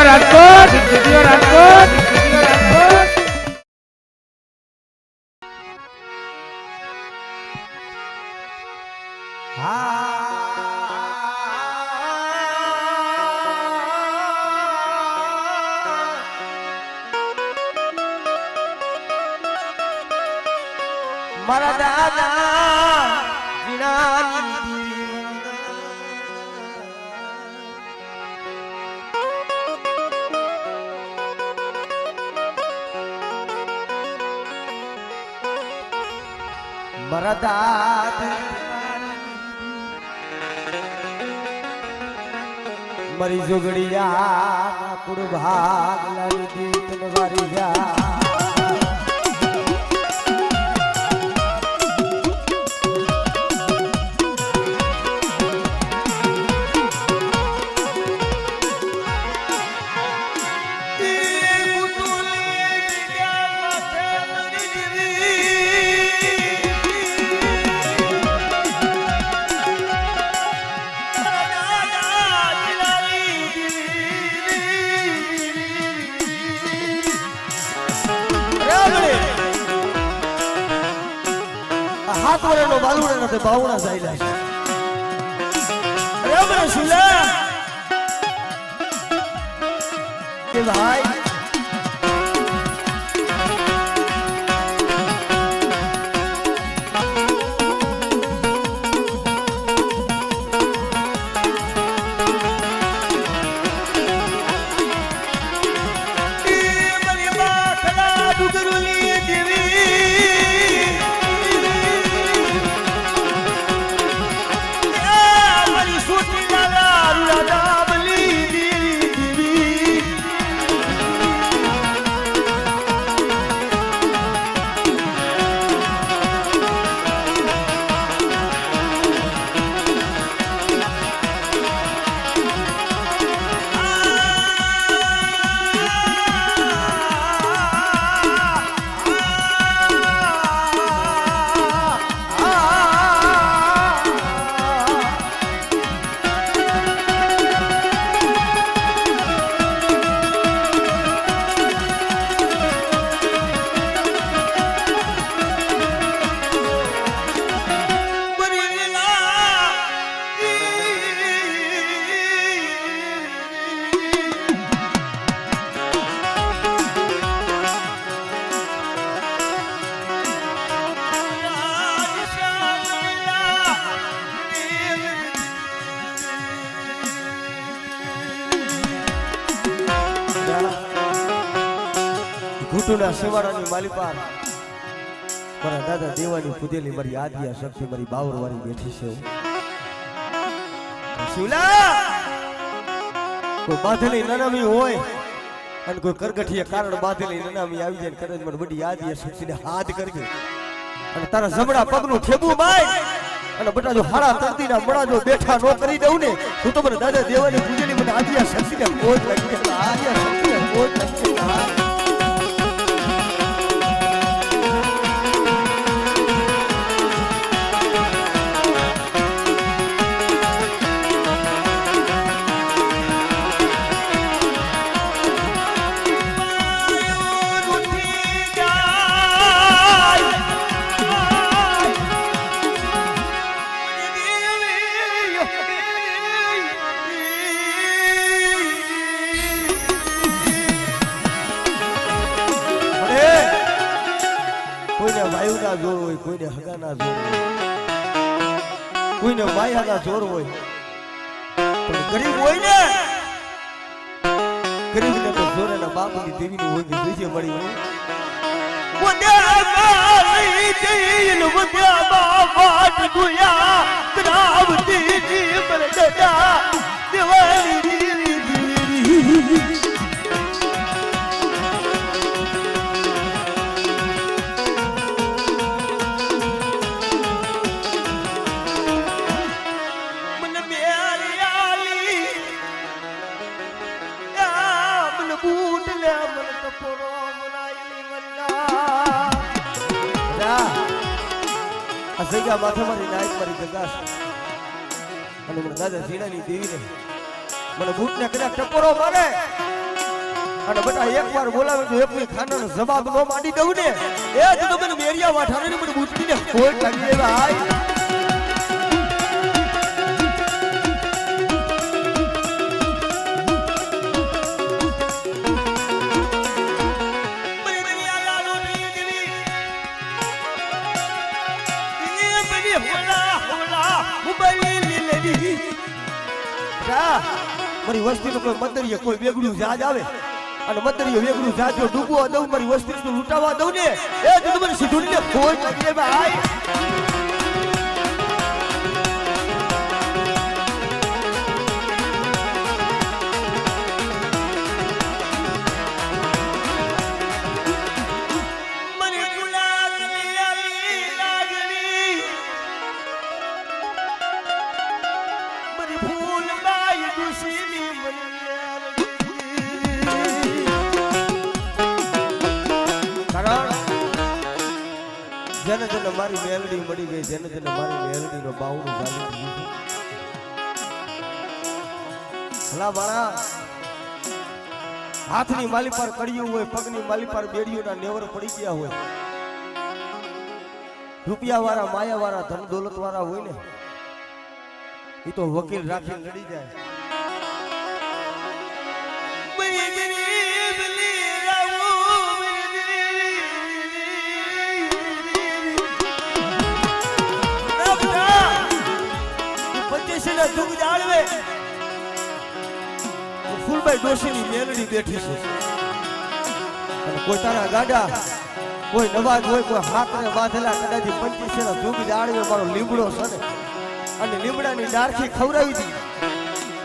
રાજકોટ મારા દાદા જીણાની મારા દાદા મારી જોગડિયા કુડ ભાગ લાવી દી તને વારી જા हाथ वाले नो बालूड़े न ते बावड़ा जाइला छे अरे बरे शिला के भाई घुटुना सेवारानी मालीपार मारा दादा देवानी पूजेली मारी आदिया शक्ति मारी बावर वाली बैठी छे शिवला को बाधली ननामी होय अन को करगठिया कारण बाधली ननामी આવી જાય કરે મને બડી આદિયા શક્તિને હાથ કરજે અને તારા જમણા પગનું ઠેબુ માય અને બટા જો હાડા તરતીના મડા જો બેઠા નો કરી દઉં ને હું તો મને દાદા દેવાની પૂજેલી મને આદિયા શક્તિને કોઈ લાગી આદિયા શક્તિને કોઈ લાગી जोर होय कोईने हगाना जोर कोईने मायाना जोर होय पण गरीब होय ने गरीब ने तो जोर ना बापनी देवी नी होय बीजे मળી होय वद्या माई तीन वद्या बाबाट गुया द्रावती नी पर दया देवानी અસૈયા માથે મારી નાઈક મારી જગાસ અને મને દાદા જીણાની દેવીને મને બૂટને કદાચ ટપોરો મારે અને બટા એકવાર બોલાવે તો એકની ખાનાનો જવાબ નો માંડી દઉં ને એ જ તો મને મેરિયા વાઠાને મને બુટકીને ખોટ લાગી જાય ભાઈ મારી વસ્તી નો કોઈ મંદરીએ કોઈ વેગડું જહાજ આવે અને મંદરીએ વેગડું જહાજ જો ડૂબવા દઉં મારી વસ્તી નું લૂંટાવા દઉં ને એ જ મને સીધું ને ખોટ લાગી જાય ભાઈ જેને જેને મારી મેલડી મળી ગઈ જેને જેને મારી મેલડી નો બાવડું ચાલી ગયું ભલા માણા હાથની માલી પર કડિયું હોય પગની માલી પર બેડીઓના નેવર પડી ગયા હોય રૂપિયા વાળા માયા વાળા ધન દોલત વાળા હોય ને એ તો વકીલ રાખીને લડી જાય ફૂલભાઈ ડોશીની મેલડી બેઠી છે અને કોઈ તારા ગાડા કોઈ નવાજ હોય કોઈ હાથને બાંધેલા કદાચ 25 ના ધૂગ જાળવે મારો લીમડો છે ને અને લીમડાની ડારખી ખવડાવી દી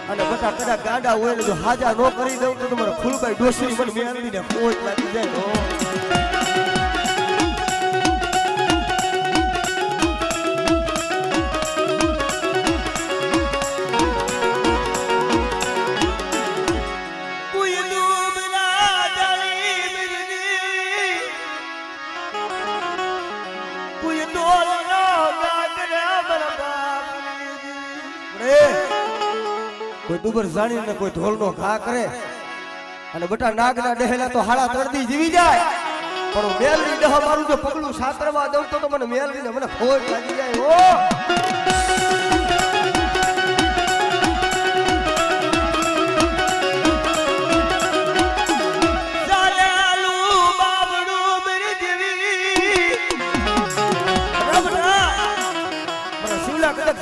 અને બધા કદાચ ગાડા હોય ને જો હાજા નો કરી દઉં તો તમારા ફૂલભાઈ ડોશીની મને મેલડીને ખોટ લાગી જાય કોઈ દુબર જાણીને કોઈ ઢોલનો ઘા કરે અને બટા નાગના ડહેલા તો હાડા તરદી જીવી જાય પણ મેલડી ડહ મારું જો પગલું સાતરવા દઉં તો મને મેલડીને મને ખોટ લાગી જાય ઓ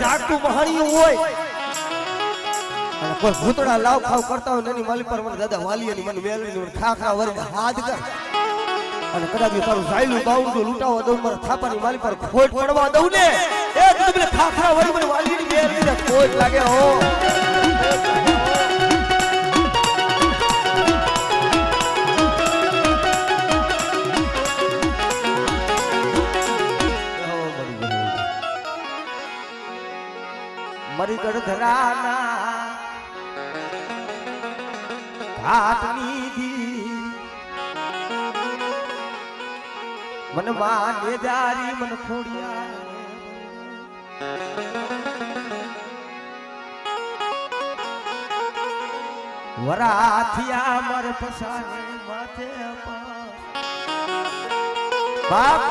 જાગતું મહાણિયું હોય અને કોઈ ભૂતડા લાવ ખાવ કરતા હોય એની માલી પર મને દાદા વાલીની મને મેલડી મને ખાખરા વરીને હાથ કર અને કદાચ તારું ઝાયલું બાઉન્ડું લૂંટાવા દઉં મારા થાપાની માલી પર ખોટ પડવા દઉં ને એ તમને ખાખરા વરી મને વાલીની મેલડીને ખોટ લાગે હો મરી ગઢધરાના ઘાટની દી મન માને જારી મન ખોડિયા વરાથિયા મર પસાને માથે બાપ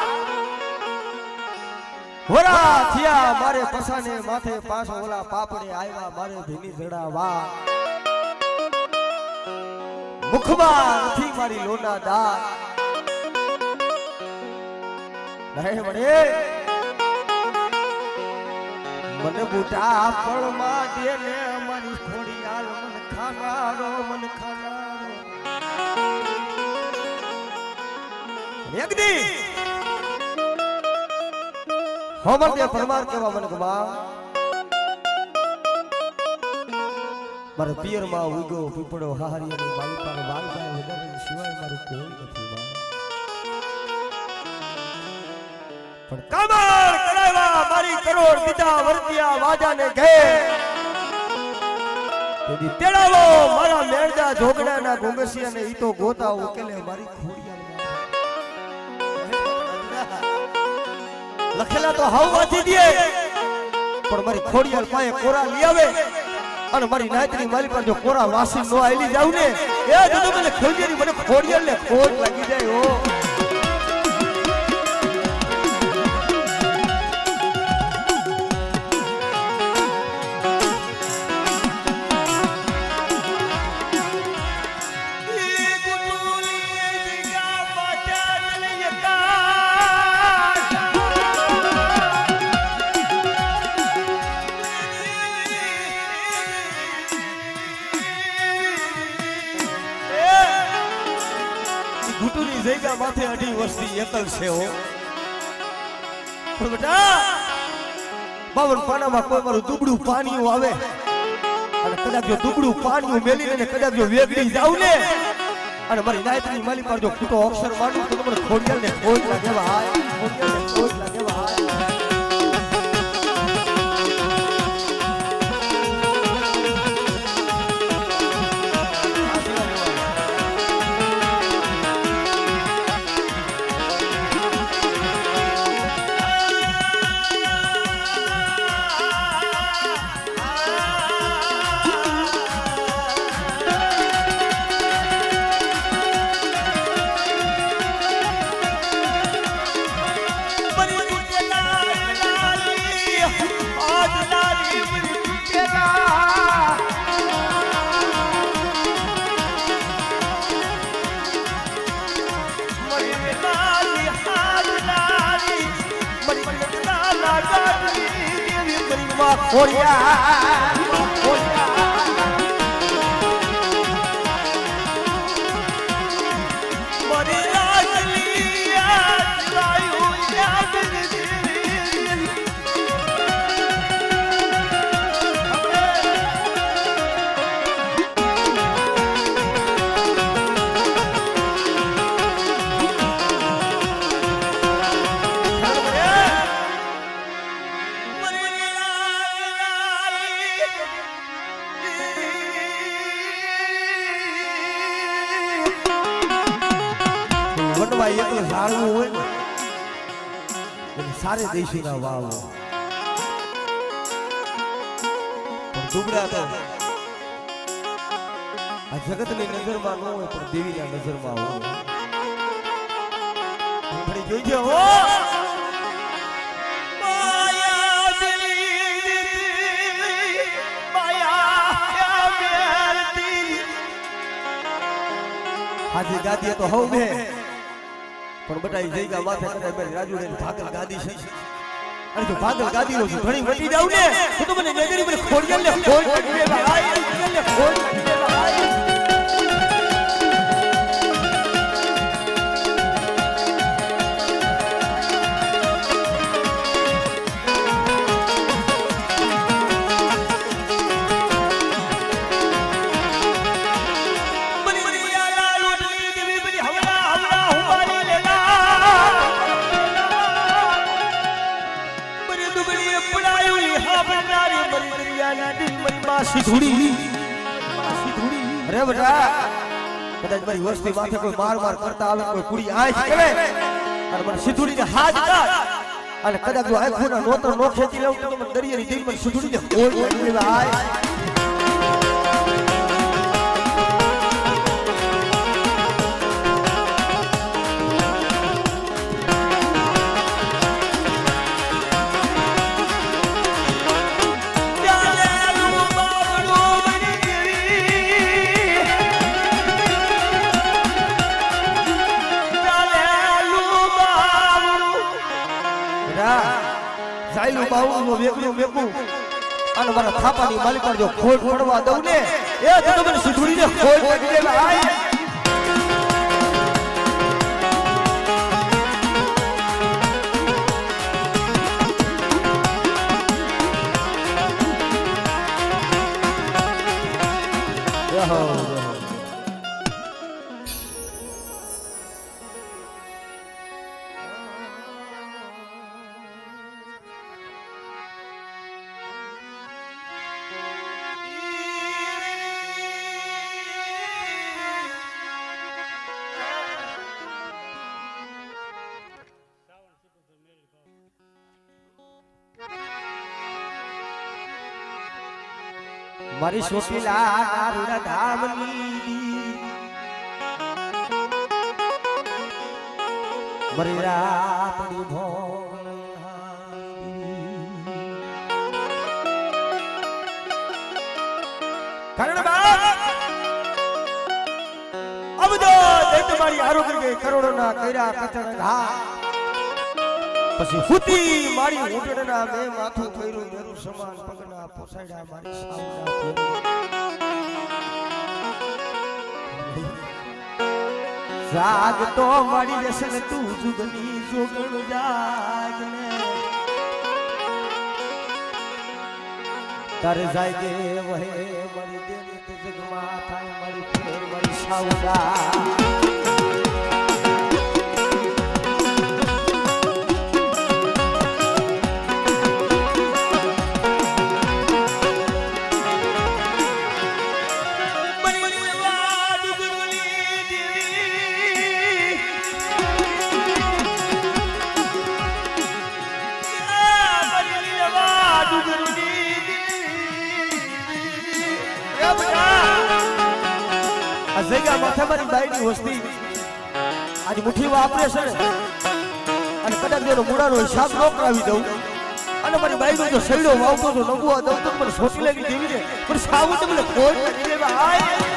હોરા થિયા મારે પસાને માથે પાછો ઓલા પાપડે આવ્યા મારે ભીની જડાવા મુખમાં નથી મારી લોના દાર નહીં વડે મને બુટા ફળમાં દે ને મારી ખોડિયાલ મન ખાનારો એકદી હોમર દે પરમાર કેવા મને ગવા મારા પિયર માં ઉગો પીપળો હાહરિયાની બાઈ પર વાલ જાય વગર સિવાય મારું કોઈ નથી બા પણ કમર કરાવા મારી કરોડ દીધા વર્તિયા વાજાને ઘે તેદી તેડાવો મારા મેળદા જોગડાના ગોંગસિયાને ઈ તો ગોતા ઉકેલે મારી ખોડિયા લખેલા તો હાવ વાથી દે પણ મારી ખોડિયાલ પાએ કોરા લઈ આવે અને મારી નાયતની માલી પર જો કોરા વાસી નો આલી જાવ ને એ જો મને ખોડિયાની મને ખોડિયાર ને ખોટ લાગી જાય હો ઘૂંટુની જગ્યા માથે અઢી વર્ષથી એકલ છે હો પણ બેટા બાવન પાનામાં કોઈ મારું દુબળું પાણી આવે અને કદાચ જો દુબળું પાણી મેલીને કદાચ જો વેગડી જાવ ને અને મારી નાયતની માલી પર જો ખોટો અક્ષર માંડું તો મને ખોડિયાને ખોટ લાગે ભાઈ ખોડિયાને ખોટ લાગે ભાઈ એકલું ઝાડવું હોય ને સારે દેશી ના વાવ પણ દુબળા તો આ જગત ની નજરમાં ન હોય પણ દેવી ના નજરમાં હોય ફરી જોઈજો હો હાજી ગાદી તો હવ બે પણ બટાઈ જઈગા માથે કરે મેં રાજુડે ભાગલ ગાદી છે અને જો ભાગલ ગાદી નો ઘણી વટી જાવ ને તો મને નજરી પર ખોડિયાલ ને ખોડ લાગી દે ભાઈ ને ખોડ લાગી દે ભાઈ અરે બેટા કદાચ મારી વસ્તી માથે કોઈ માર કરતા આવે કોઈ કુડી આંચ કરે અને મને સિધુડીને હાથ કાઢ અને કદાચ જો આંખોના નોતર નો ખેંચી લઉં તો મને દરિયાની દિલ મને સિધુડીને ઓળ લાગી દે ભાઈ જાયલું બાવું નો વેકલું મેકું અને મારા થાપાની માલિક જો ખોટ પડવા દઉં ને એ તો મને સિધુડીને ખોટ લાગી દે ભાઈ મારી સોશીલા નારુડા ધામની મારી રાતડી ભોગ કારણ અબદો તમારી આરોગ્ય ગઈ કરોડોના કર્યા કચણ ઘા પછી હુતી મારી ઊંટડના મે માથું ફેર્યું મેરું સમાન પગના પોસાડ્યા મારી સાવના જાગ તો મારી વ્યસન તું જુગની જોગણ જાગને તારે જાય કે વહે મારી દેવી જગમાં થાય મારી ફેર મારી સાવના જગ્યા માથે મારી બાઈની વસ્તી આજે મુઠ્ઠી વાપરે છે ને અને કદાચ એનો મૂળાનો હિસાબ ન કરાવી દઉં અને મારી બાઈનો જો સૈડો વાવતો તો નગુઆ દઉં તો મને સોટી લાગી દેવી ને પણ સાવું તો મને ખોટ કરી દેવા આય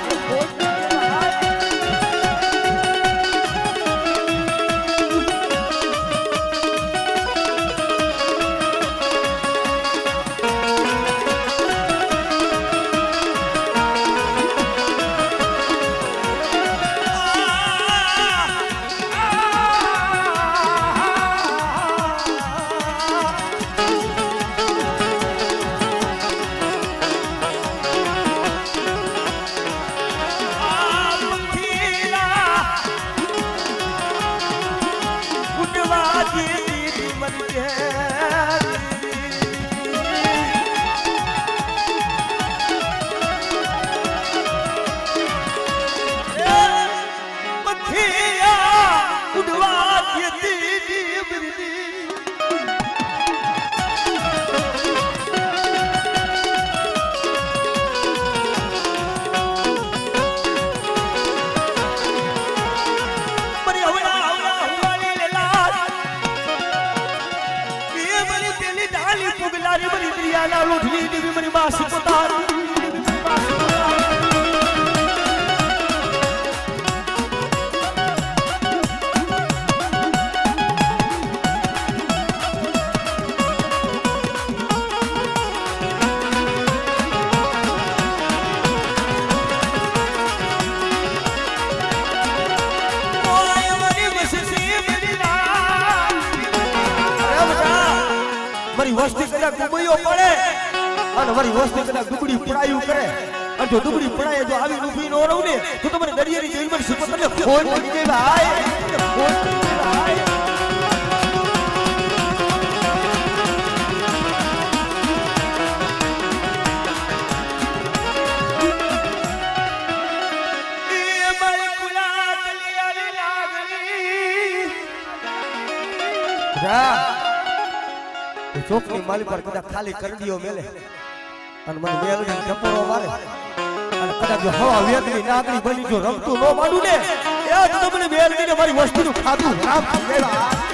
વસ્તી કદાચ ડૂબીઓ પડે અને મારી વસ્તી કદાચ ડૂબડી પડાયું કરે અને જો ડૂબડી પડાય જો આવી ડૂબી નો રહું ને તો તમને દરિયાની જેલમાં સુપર તમને ફોન કરી દે ભાઈ ફોન કરી દે ભાઈ એ મારી કુલા દલિયાની લાગણી જા ચોકની માલી પર કદાચ ખાલી કરડીઓ મેલે અને મને મેલડી ટપોરો મારે અને કદાચ જો હવા વેદની નાગણી બની જો રમતું ન માંડું ને એ જ તમને મેલડીને મારી વસ્તુનું ખાધું રામ કેવા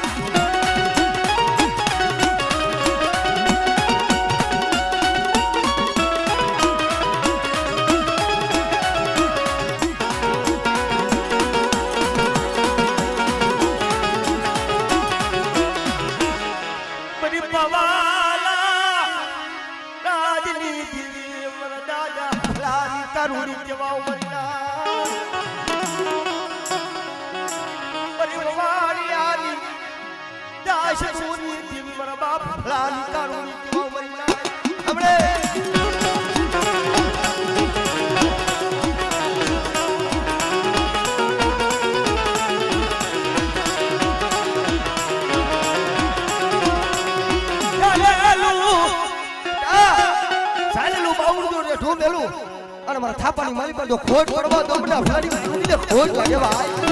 અને મારા થાપાની માલી પર જો ખોટ પડવા તો મને ફલાડી ખોટ લાગે ભાઈ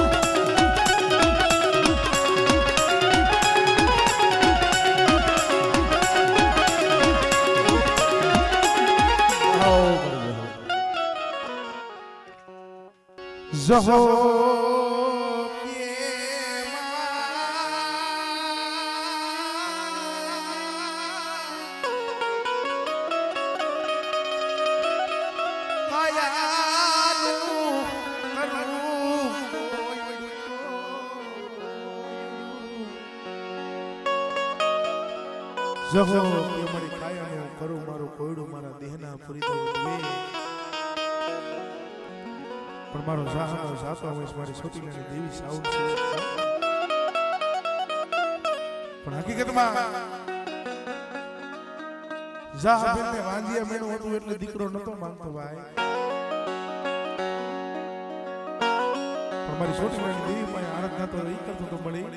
જહો જહો એ મારી કાયાનું કરું મારું કોયડું મારા દેહના પૂરી દઉં પણ મારો જાહનો જાતો હોય મારી છોટીલાની દેવી સાઉન્ડ છે પણ હકીકતમાં જાહબેનને વાંદિયા મેણું હતું એટલે દીકરો નતો માંગતો ભાઈ પણ મારી છોટીલાની દેવી પાસે આરાધના તો રહી કરતો તો મળી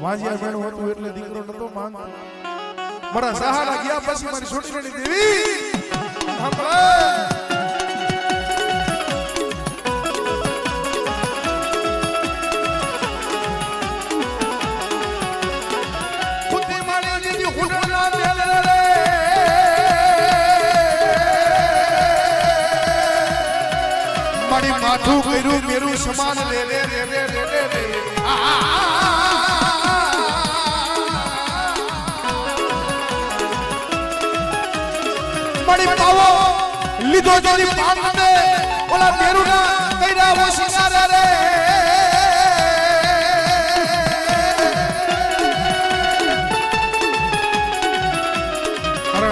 વાંજિયા મેણું હતું એટલે દીકરો નતો માંગતો મારા સહારા ગયા પછી મારી છોટીની દેવી મારી માથું કર્યું મેરું સમાન રે રે રે રે રે રે મારી પાવો લીધો જોની પામને ઓલા મેરુના કઈરા વસીના રે અરે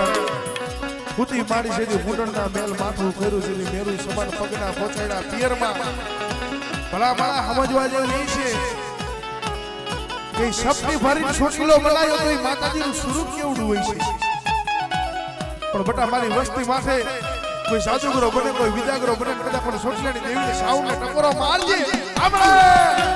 ભૂતી મારી છે ફૂટણના મેલ માથું કર્યું છે મેરુ સમાન પગના પોછાડ્યા પિયરમાં ભલા ભલા સમજવા જેવું નહીં છે કે સપની ભરી છોકલો બનાયો તો માતાજીનું સ્વરૂપ કેવડું હોય છે પણ બટા મારી વસ્તી માથે કોઈ સાધુગરો બને કોઈ વિદાગરો બને કદાચ પણ સોટલાની દેવીને સાઉને ટકોરો મારજે આપણે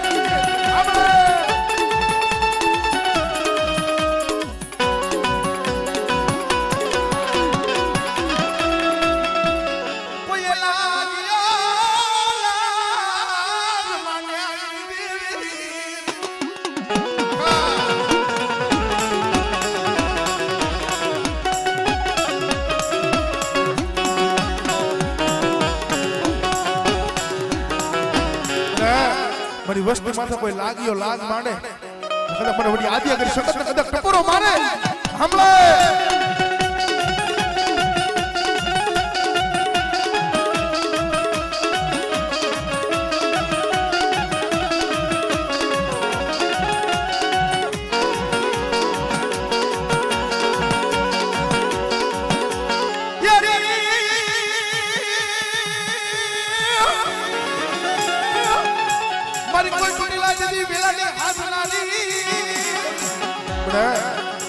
મારી વસ્તી માથે કોઈ લાગ્યો લાગ માંડે કદાચ મને વડી આદિયા કરી શકત કદાચ ટપોરો મારે હમલે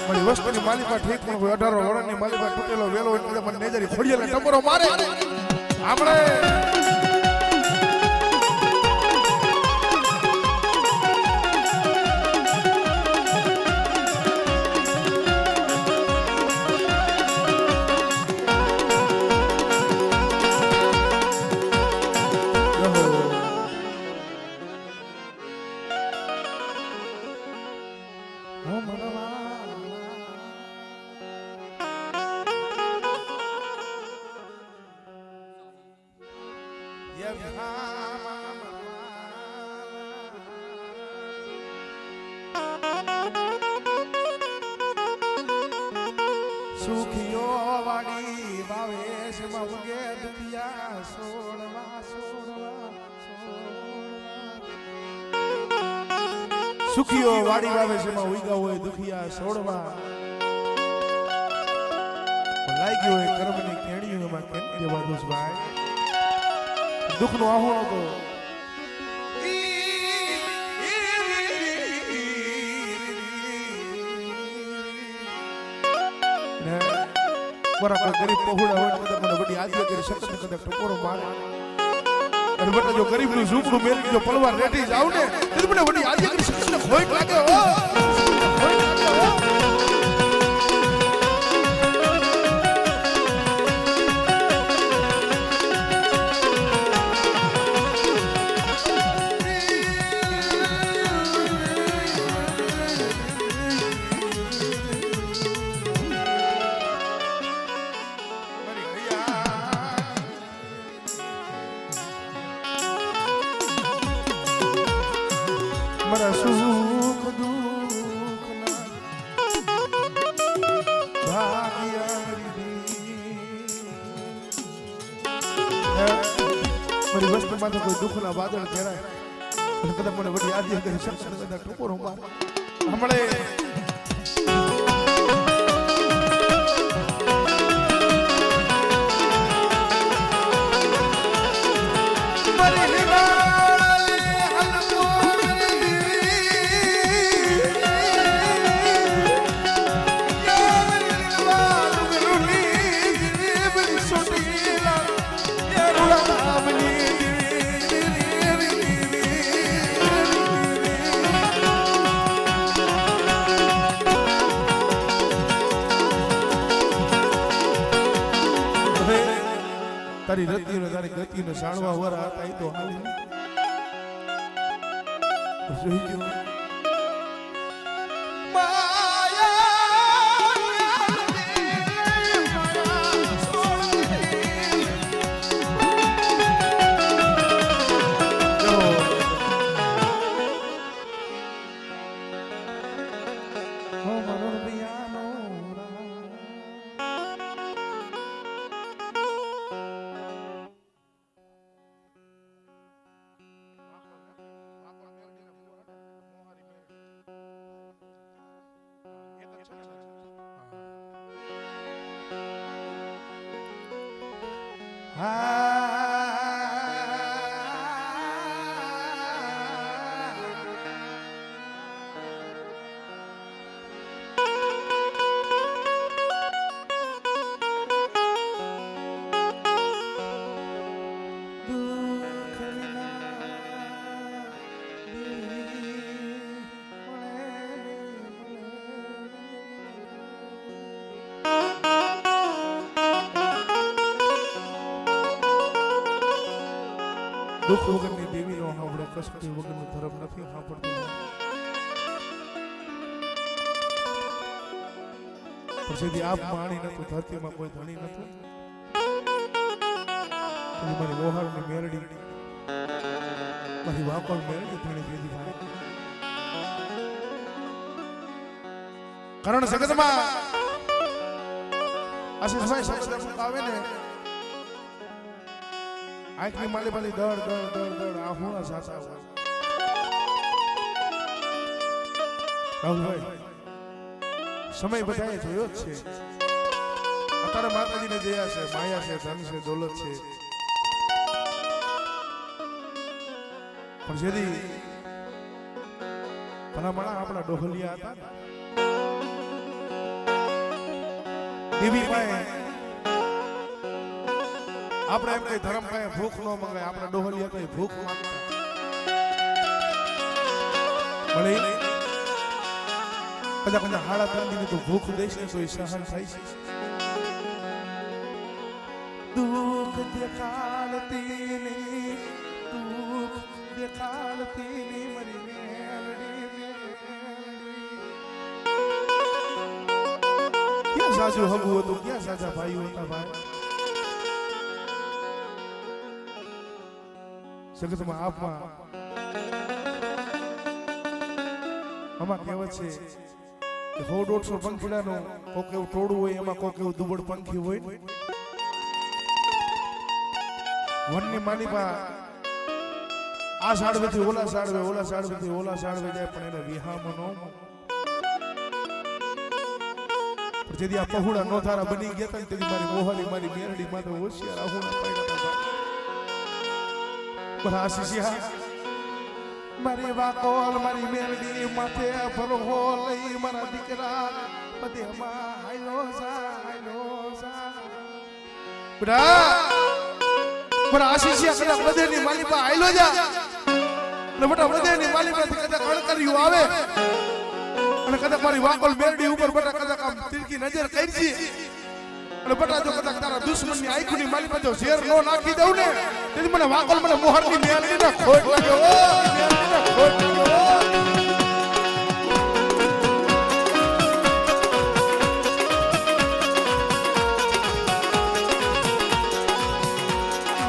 મારી વસ્તુની માલિકા ઠીક પણ હોય 18 વર્ષની માલિકા તૂટેલો વેલો એટલે મને નેજરી ખોડિયેલા ટપરો મારે આપણે સુખિયો વાડી ભાવેશ મવગે દુખિયા સોડવા સોડવા સુખિયો વાડી ભાવેશ માં ઉઈગા હોય દુખિયા સોડવા લાગ્યો હોય કર્મની કેણીઓ એમાં કેમ દેવા દોસ ભાઈ દુખનો આહોણો તો મારા કોઈ ગરીબ પહોળા હોય તો મને વડી આદિ કરી શકત કદાચ ટકોરો મારે અને બટા જો ગરીબનું ઝૂંપડું મેલી જો પલવાર રેઠી જાવ ને તો મને વડી આદિ કરી શકત ને ખોઈટ લાગે હો ખોઈટ લાગે હો મારા સુખ દુઃખ ના ભાગ્યા મારી વસ્તુમાં તો કોઈ દુઃખ ના વાદળ ઘેરાય કદાચ મને વડી આદિ કરી શકશે કદાચ ટકોરો માર હમણે તારી રતિનો તારી ગતિનો સાણવા વરા હતા એ તો હાલી જોઈ ગયો દુઃખ વગરની દેવીનો સાંભળે કષ્ટ વગરનો ધર્મ નથી સાંભળતો પછી આપ માણી નતું ધરતીમાં કોઈ ધણી નતું મારી મોહારની મેરડી મારી વાપર મેરડી ધણી દીધી ભાઈ કારણ જગતમાં આશીષભાઈ શબ્દ આવે ને આંખની માલી માલી દળ દળ દળ દળ આ હુણા સાચા હોય રાહુલભાઈ સમય બધાએ જોયો જ છે અત્યારે માતાજીને દયા છે માયા છે ધન છે દોલત છે પણ જેથી ભલામણા આપણા ડોહલિયા હતા દેવી પાસે આપણે એમ કઈ ધર્મ પાસે ભૂખ ન મંગાય આપણા ડોહલિયા કઈ ભૂખ માંગતા ભલે કદાચ કદાચ હાડા ત્રણ તો ભૂખ દેશ ને તો એ સહન થાય છે દુઃખ દેખાડતી ને દુઃખ દેખાડતી ને મરી મેલડી ક્યાં સાચું હગું હતું ક્યાં સાચા ભાઈઓ હતા ભાઈ જગતમાં આપમાં આમાં કહેવત છે કે 100-150 પંખીડાનું કોક એવું ટોળું હોય એમાં કોક એવું દુબળ પંખી હોય વનની માલિકા આ સાડવેથી ઓલા સાડવે ઓલા સાડવેથી ઓલા સાડવે જાય પણ એને વિહામાં ન જેથી આ પહોળા નો થારા બની ગયા હતા તેથી મારી મોહાલી મારી મેરડી માં તો હોશિયાર આહુણા પાડ્યા હતા પણ આશીષિયા મારી વાકોલ મારી મેરડી માથે ભરહો લઈ મારા દીકરા બધેમાં હાલો જા બેટા પણ આશીષિયા કદાચ વધેની માલી પાસે આયલો જા ને બેટા વધેની માલી પાસે કદાચ અણકર્યું આવે અને કદાચ મારી વાકોલ મેરડી ઉપર બેટા કદાચ આમ તીરકી નજર કરજી અને બેટા જો કદાચ તારા દુશ્મનની આંખની માલી પાસે ઝેર નો નાખી દઉં ને તેથી મને વાકોલ મને મોહરની મેરડી ને ખોટ લાગ્યો મેરડી ને ખોટ લાગ્યો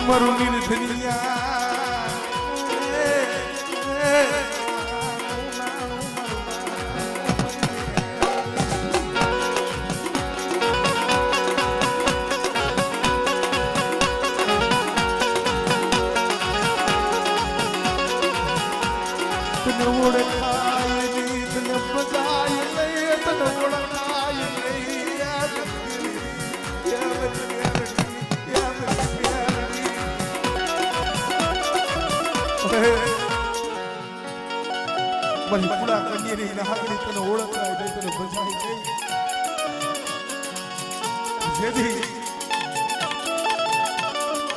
મારું નિર્ધનિયા તને ઓળખાય નહીં તને બધાય નહીં તને ઓળખાય મારી પૂરા કન્યાની નહાકડી તને ઓળખાય નહીં તને બધાય નહીં જેથી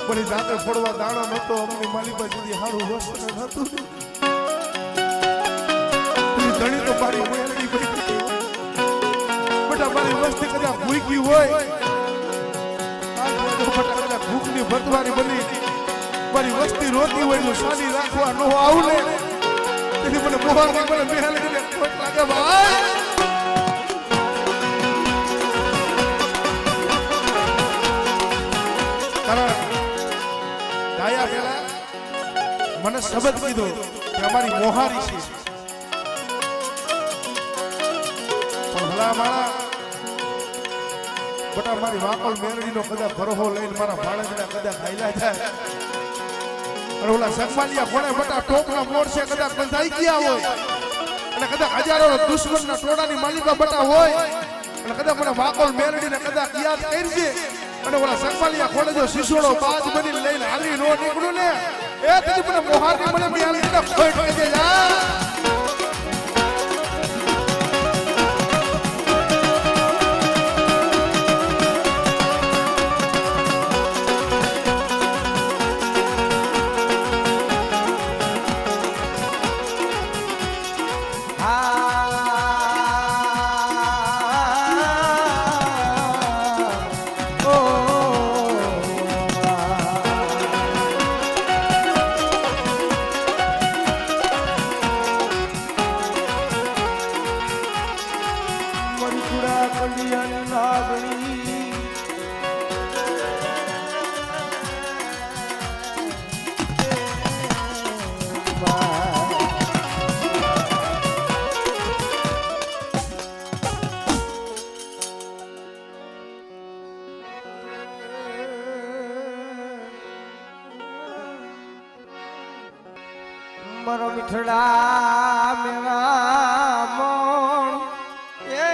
મારી દાંતે ફોડવા દાણો નતો અમને માલી પાસે હારું વસ્ત્ર નતું ધણી તો મારી મેલડી બની બેટા મારી વસ્તી કદાચ ભૂખી હોય કદાચ ભૂખની ભતવાની બની મારી વસ્તી રોતી હોય તો સાની રાખવા નો આવું ને તેથી મને મોહરની મને મેલડીને ખોટ લાગે ભાઈ તારા ગાયા પેલા મને શબ્દ કીધો કે અમારી મોહારી છે ભલા મારા બટા મારી વાકોલ મેરડીનો કદાચ ભરોહો લઈને મારા ભાણેજના કદાચ ખાઈલા જાય અને ઓલા સગમાલિયા કોણે બટા ટોપના મોડ છે કદાચ બંધાઈ ગયા હોય અને કદાચ હજારો દુશ્મનના ટોળાની માલિકા બટા હોય અને કદાચ મને વાકોલ મેરડીને કદાચ યાદ કરજે અને ઓલા સગમાલિયા કોણે જો શિશોડો બાજ બની લઈને હાલી નો નીકળું ને એ તેથી મને મોહારની મને મેરડીને ખોટ કે જા મારો મીઠડા મેરા મોણ એ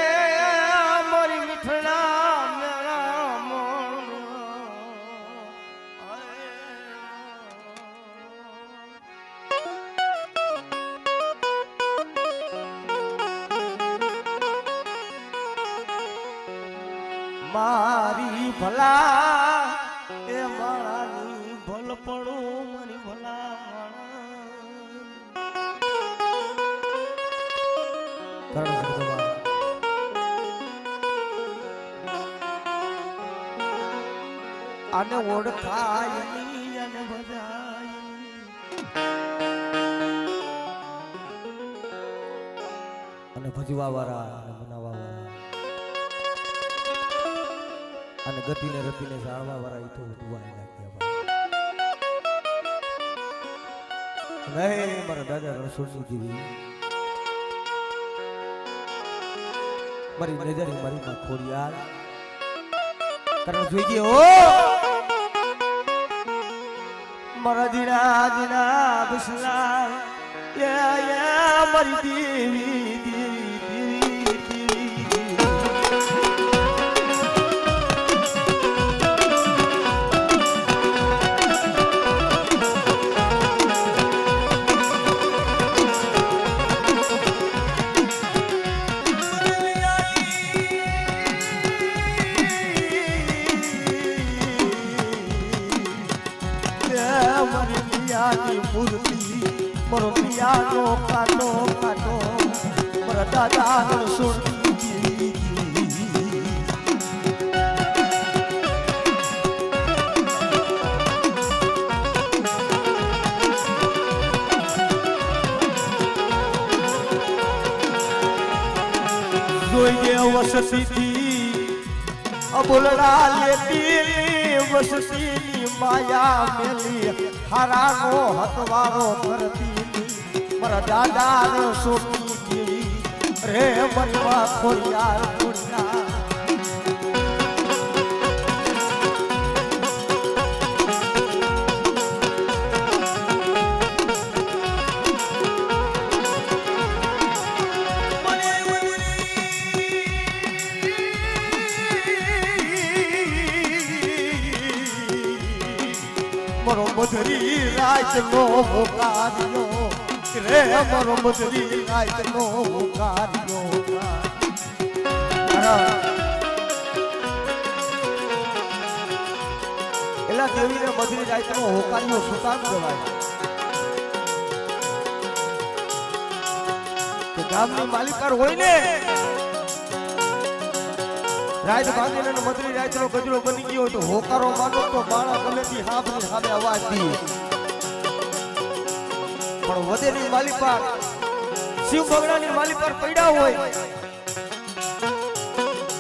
મારી મીઠડા મેરા મોણ મારી ભલા એ મારાની ભલપણું મારી ભલા અને ઓળખાય અને બધાય અને ભજવા વાળા અને બનાવવા વાળા અને ગતિને રતિને જાળવા વાળા એ તો ઉઠવાય લાગ્યા નહીં મારા દાદા રણછોડજી જેવી મારી નજર મારી માં ખોડિયાર કારણ જોઈજે ઓ મારા દીના દીના બસલા યા મારી દેવી દેવી દેવી સોનાની મૂર્તિ મારો પિયાનો કાટો કાટો મારા દાદાનો સુરતી જોઈએ વસતીથી અબોલડા લેતી વસતીની માયા મેલી હારાનો હતવારો કરતી મારા દાદાનો સોની રે મનવા ખોડિયાર ખોડિયાર મારો મધરી રાતનો હોકાર્યો રે મારો મધરી રાતનો હોકાર્યો એલા દેવીને મધરી રાતનો હોકાર્યો શું કામ કહેવાય કે ગામની માલિકાર હોય ને રાત ભાગીને મધરી રાતનો ગજરો બની ગયો તો હોકારો માનો તો માણા ગમેથી હાફની સામે અવાજ દી પણ વધેની માલી પર શિવ ભગવાનની માલી પર પડ્યા હોય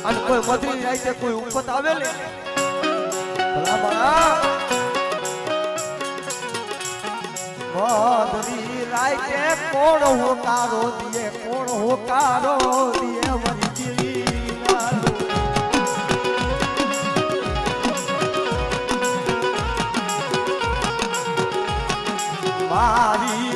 અને કોઈ મધરી રાતે કોઈ ઉપત આવે ને ભલા માણા મધરી રાતે કોણ હોકારો દીએ વરી જીવી મારી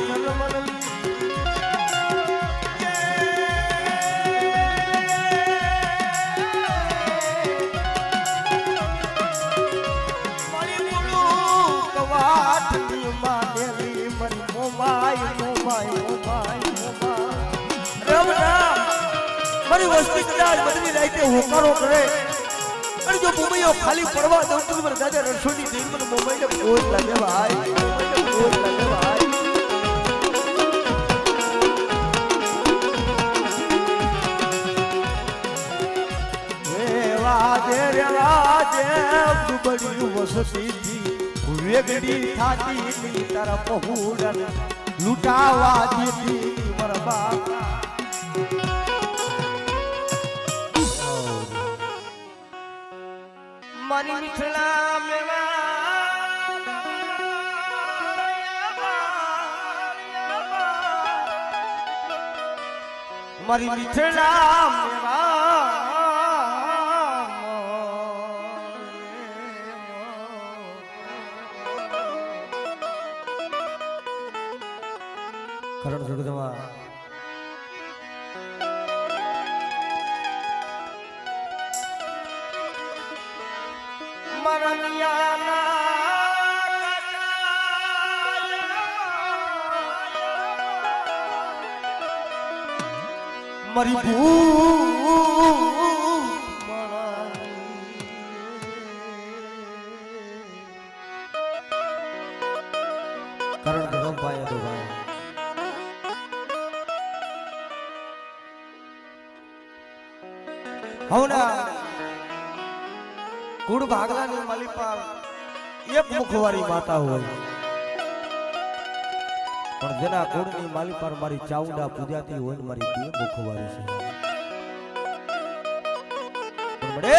મારી વસ્તી કદાચ બદલી રાતે હોકારો કરે અને જો મુંબઈઓ ખાલી પડવા દઉં તો મને દાદા રણછોડની દેવ મને મુંબઈને બોજ લાગે ભાઈ બોજ લાગે ભાઈ વાજે બડી વસતી વેગડી થાતી ની તરફ હુડન લૂટાવા દીધી મરબા મારી મિથલા મારી મિથલા કરણ જગદમાં મારી ભૂ કરણ જગમ ભાઈ તો ભાઈ હવના કુળ ભાગલાની માલી પર એક મુખવારી માતા હોય પણ જેના કુળની માલી પર મારી ચાઉંડા પૂજાતી હોય મારી બે મુખવારી છે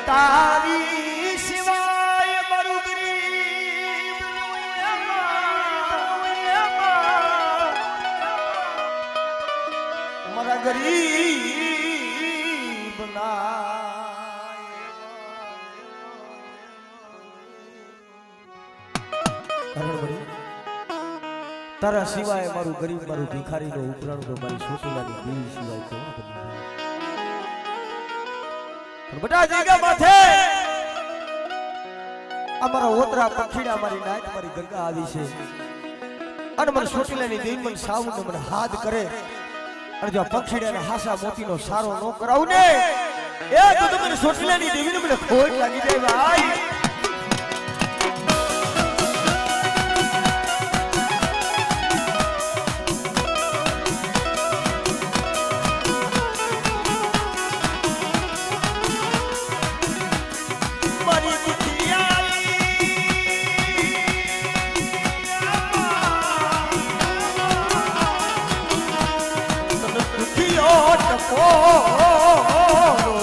તારી સિવાય મારું ગરીબ મારા ગરીબ તારા સિવાય મારું ગરીબ મારું ભિખારી નો ઉપરાણું તો મારી સોટીલાની દેવી સિવાય કોણ પણ બટા જગ્યા માથે અમારા ઓતરા પખીડા મારી નાચ મારી ગંગા આવી છે અને મને સોટીલાની દેવી મને સાવને મને હાથ કરે અને જો પખીડાને હાસા મોતીનો સારો ન કરાવું ને એ તો મને સોટીલાની દેવીને મને ખોટ લાગી જાય ભાઈ ઓ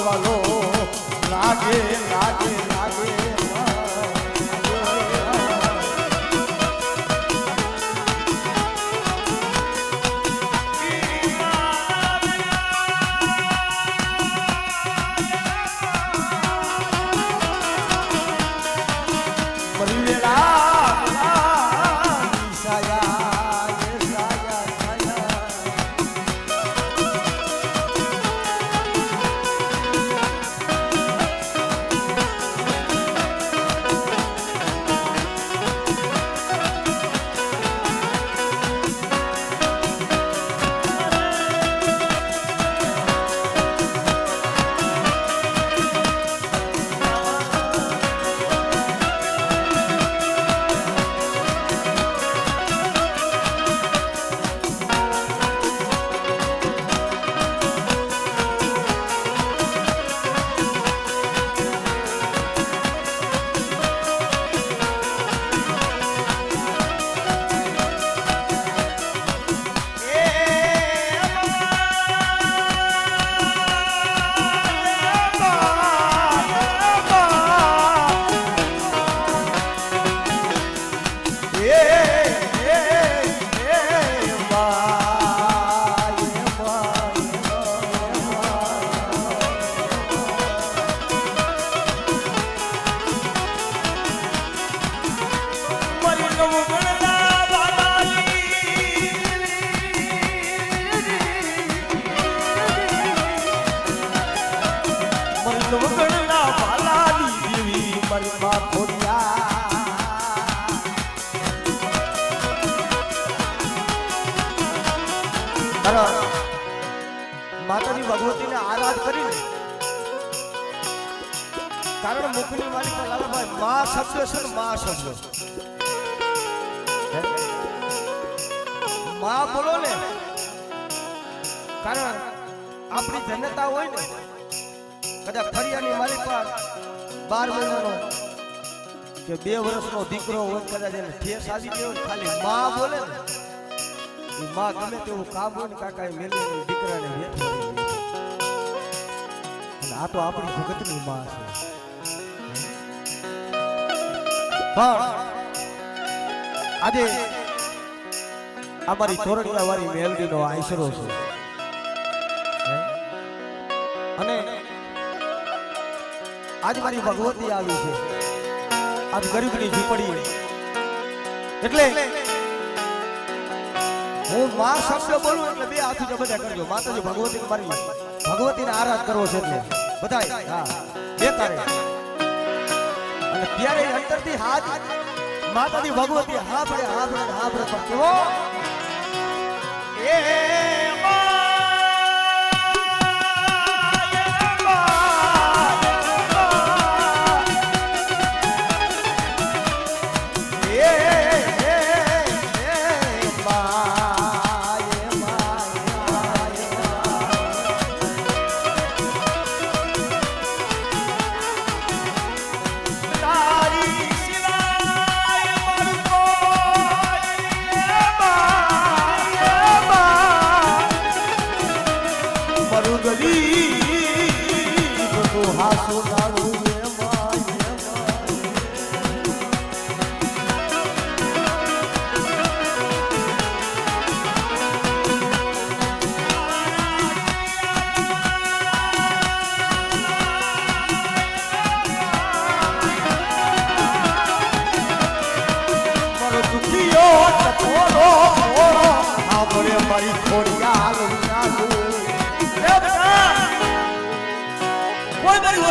વાલો લાગે લાગે લાગે માતાજી ભગવતીને આરાધ કરીને કારણ મુખની માલિક લાલાભાઈ મા શબ્દ છે ને મા શબ્દ મા બોલો ને કારણ આપણી જનતા હોય ને કદાચ ફરિયાની માલિક પર 12 મહિનાનો કે 2 વર્ષનો દીકરો હોય કદાચ એને ઠેસ આવી ગયો ખાલી મા બોલે ને માં ગમે તેવું કામ હોય ને કાકા એ મેલી દીકરાને વેઠ અને આ તો આપણી ભગતની માં છે પણ આજે અમારી ચોરડિયા વાળી મેલડીનો આશરો છે અને આજ મારી ભગવતી આવી છે આજ ગરીબની ઝૂંપડી એટલે હું માં શબ્દ બોલું એટલે 2 હાથ બધા કરજો માતાજી ભગવતી મારી ભગવતીને આરાધ કરવો છે એટલે બધાય હા બેકારે અને ત્યારે અંતરથી હાથ માતાજી ભગવતી હા પડે પણ કેવો એ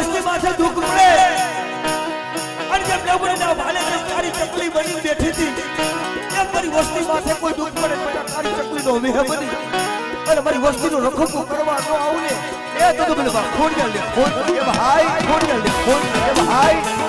વસ્તી માથે દુઃખ પડે અને જેમ લેવડીના ભાલે તારી ચકલી બની બેઠી હતી એમ મારી વસ્તી માથે કોઈ દુઃખ પડે તારી ચકલીનો મેહ બની અને મારી વસ્તીનો રખડતો કરવા ન આવું ને એ તો બોલે બા ખોડ ગલ લે ખોડ એ ભાઈ ખોડ ગલ લે ખોડ એ ભાઈ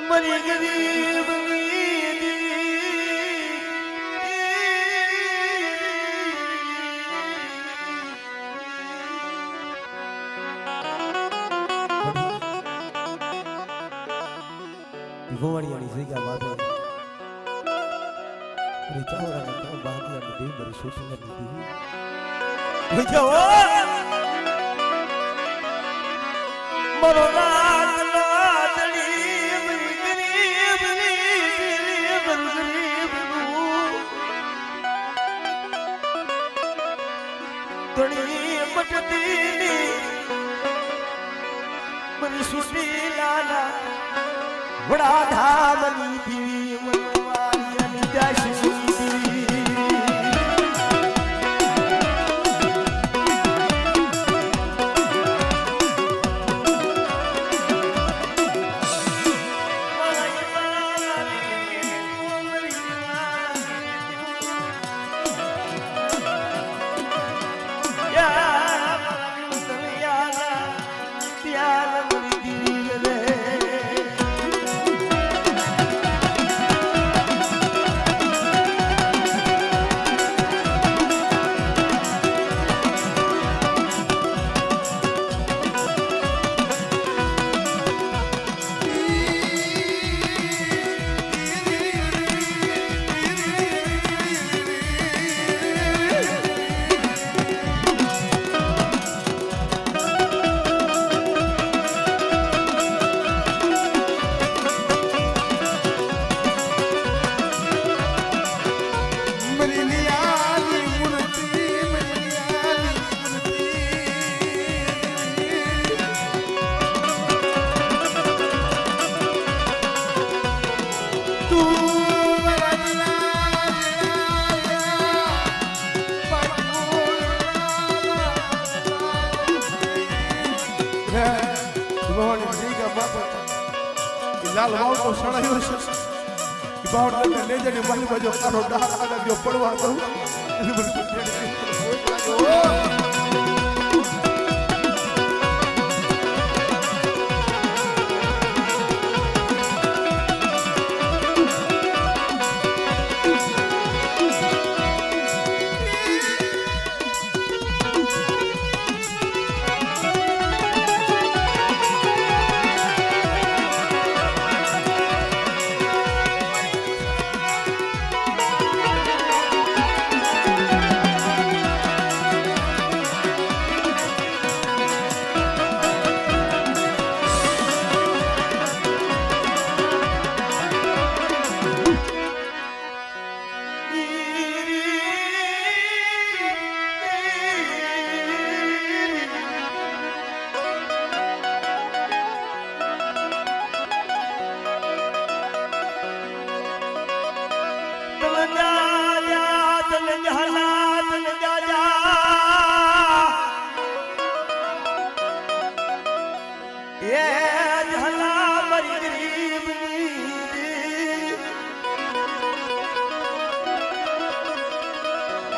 મરી ગરીબ ભવાણીયાની જગ્યા વાદે ચાવડાના ત્રણ બાંધિયાની દેવ મારી શોષણ લીધી મારો નાથ નાથડી મરી ગરીબ ધણી મટતી મરી સુશી લાલા વડા ધામની પીવી મનવારી અને જાશી લાલ વાવ તો સળાયો છે કે બાવળ ને લઈ જઈને મારી બાજુ કારો ડાર આગળ ગયો પડવા દઉં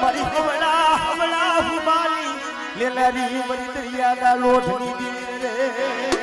મારી હમણાં હમણાં હુમાલી લેનારી મરી દરિયાના લોઢની દીર રે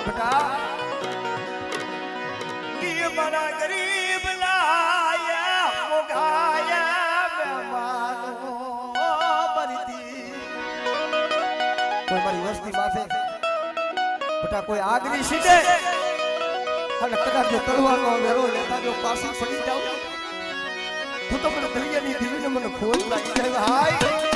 બેટા મારા ગરીબ લાયા મોગાયા મહેમાનો મરતી કોઈ મારી વસ્તી માથે બટા કોઈ આગની સીધે અને કદાચ જો તલવારનો વેરો લેતા જો પાછી પડી જાવ તો મને દરિયાની દેવીને મને ખોજ લાગી જાય હાય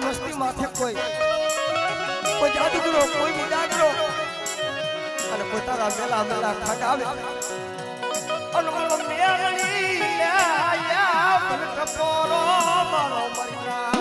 વસ્તી માથે કોઈ જાદુગરો કોઈ મુડાગરો અને કોઈ તારા મેલા મેલા ખાટ આવે અને મને મેળડી લાયા મને ટપોરો મારો મરી જાય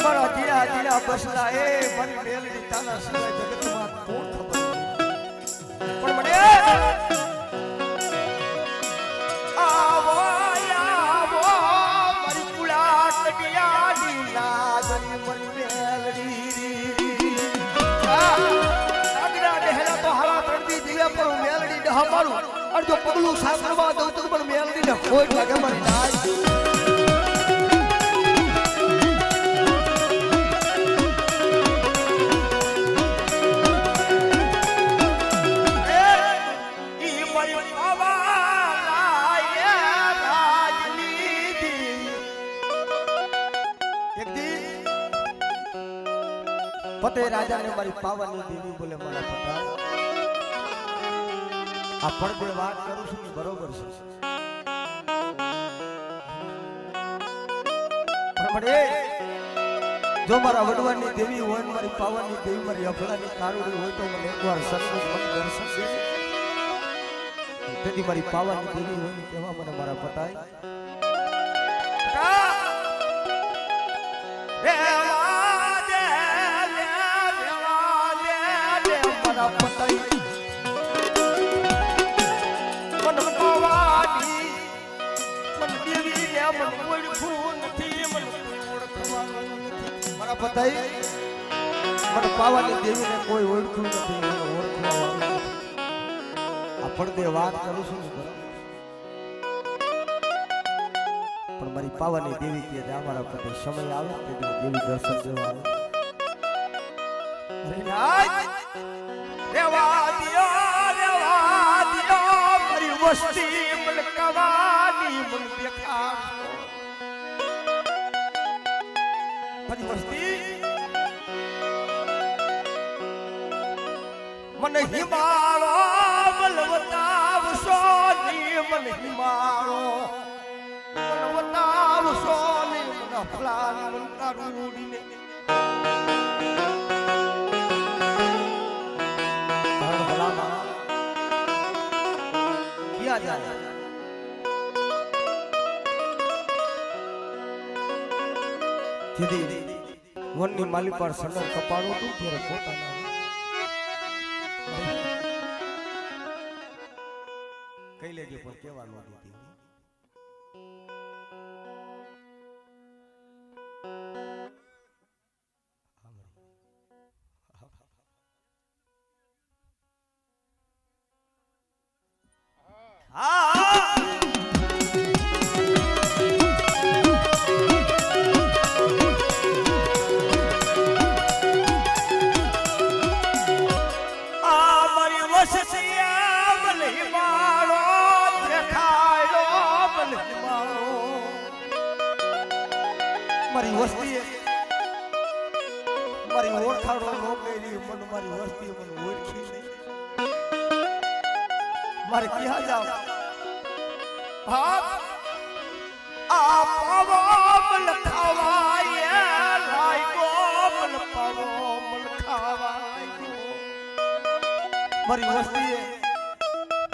મારા ધીરા ધીરા બસલા એ મારી મેલડી તારા સિવાય જગતમાં કોણ ખબર પણ મને આવો આવો મારી કુળા કડિયાની લાગણી મારી મેલડી આગરા દેહલા તો હવા પડતી દિયા પર મેલડી ડહ મારું અને જો પગલું સાસરવા દઉં તો પણ મેલડી ને ખોટ લાગે મારી નાય ફતે રાજાને મારી પાવાની દેવી બોલે મારા પતા આ પડદે વાત કરું છું બરોબર છે પ્રમાણે જો મારા વડવાની દેવી હોય મારી પાવાની દેવી મારી અફલાની કારુડી હોય તો મને એકવાર સન્મુખ મન દર્શન દે તેથી મારી પાવાની દેવી હોય ને કેવા મને મારા પતાય પતાઈ મન પાવાની મન દેવી ને મન ઓળખું નથી મન ઓળખવાનું નથી મારા પતાઈ મન પાવાની દેવી ને કોઈ ઓળખું નથી મન ઓળખવાનું આ પડદે વાત કરું છું પણ મારી પાવાની દેવી કે અમારા પતે સમય આવે તે દેવી દર્શન દેવા આવે રેવા દિયો મારી વસ્તી મલકવાની મન દેખા મારી વસ્તી મને હિમાળો મલવતાવશો ની મને હિમાળો મલવતાવશો ની મને ફલાન મન તારુડીને વનની માલી પર સનર કપાળું હતું ત્યારે પોતાના કઈ લેજે પણ કેવા નો દીધી મારી વસ્તીએ મારી ઓળખાણો નો કરી મને મારી વસ્તીએ મને ઓળખી નહીં મારે ક્યાં જાવ આ પાવો મલ ખાવાય લાયકો મલ પાવો મલ ખાવાય મારી વસ્તીએ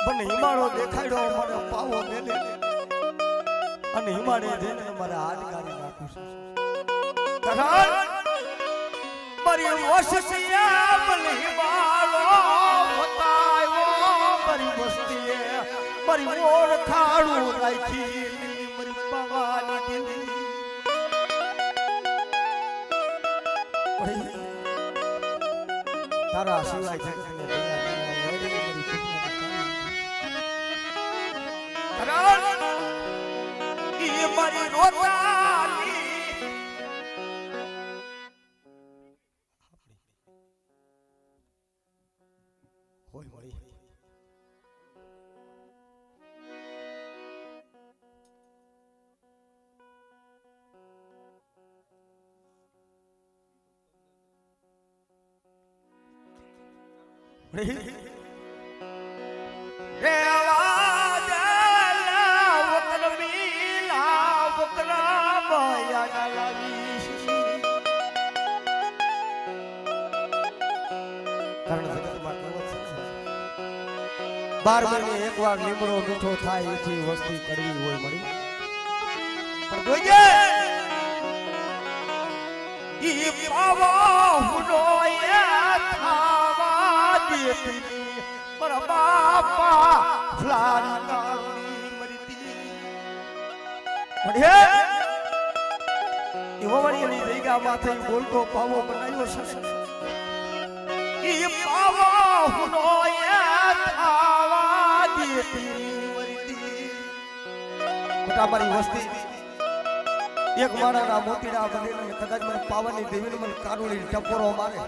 મને હિમાળો દેખાડ્યો મને પાવો મેલે અને હિમાળે જઈને મારા હાથ કાઢી નાખું છું કરણ મારી વસ્તીએ મલ હિમાળો બતાવ્યો મારી વસ્તીએ મારી ઓળખાણું રાખી મારી પાવાની દેવી તારા સિવાય જગતને ઈ મારી રોતાલી હોય મળી બાર મહિને એક વાર લીમડો મીઠો થાય એથી વસ્તી કરવી હોય મળી પણ જોજે ઈ પાવો હુનો એ થાવા દેતી પર બાપા ફ્લારી કાળી મરતી મળે એવો વળી એની જગ્યા માથે બોલતો પાવો બનાવ્યો છે ઈ પાવો હુનો એ થાવા દેતી મરતી મોટા મારી વસ્તી એક માળાના મોતીડા બનેલા કદાચ મને પાવાની દેવીને મને કારુડી ટપોરો મારે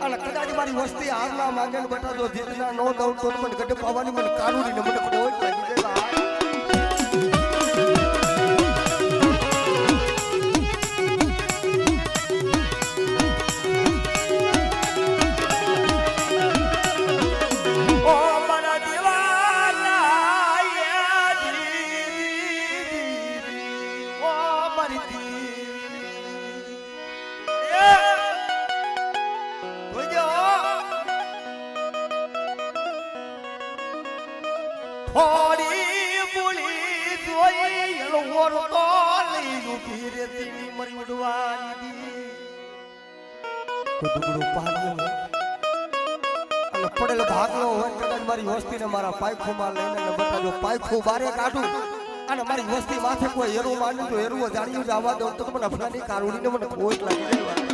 અને કદાચ મારી વસ્તી આગલા માંગે ને બેટા જો જીતના નો દઉં તો મને ગઢ પાવાની મને કારુડી ને મને કોઈ લાગી દેલા થોડી બોલી જોઈ લોર તો લઈ ઉભી રેતી મરી ઉડવાની તો દુગડું પાડ્યું અને પડેલો ભાગલો હોય કદાચ મારી વસ્તીને મારા પાયખુમાં લઈને બેટા જો પાયખું બારે કાઢું અને મારી વસ્તી માથે કોઈ એરું માંડ્યું તો એરું જાણ્યું જવા દઉં તો મને અફરાની કારુડીને મને કોઈ લાગી જાય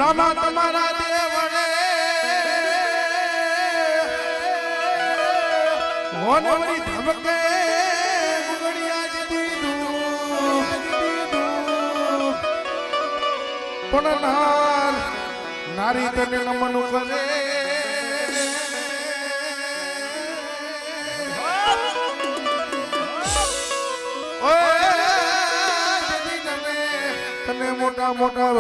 રામા તમારા દેવળે મોનવરી ધમકે ગુગડિયા જ દીધું પણ નારી તને નમન કરે તને મોટા મોટા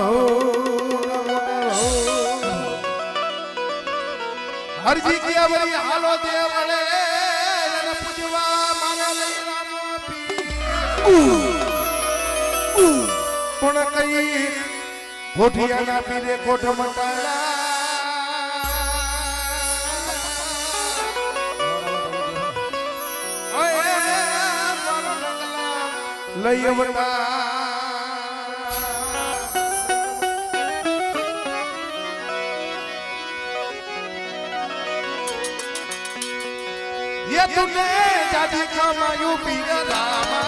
હરજી કિયા વરી હાલો દેવળે એને પૂજવા મારા લઈ રામો પણ કઈ કોઠિયાના પીરે કોઠ મટાડા લઈ અવતા ये तूने जादी कमायू पीर रामा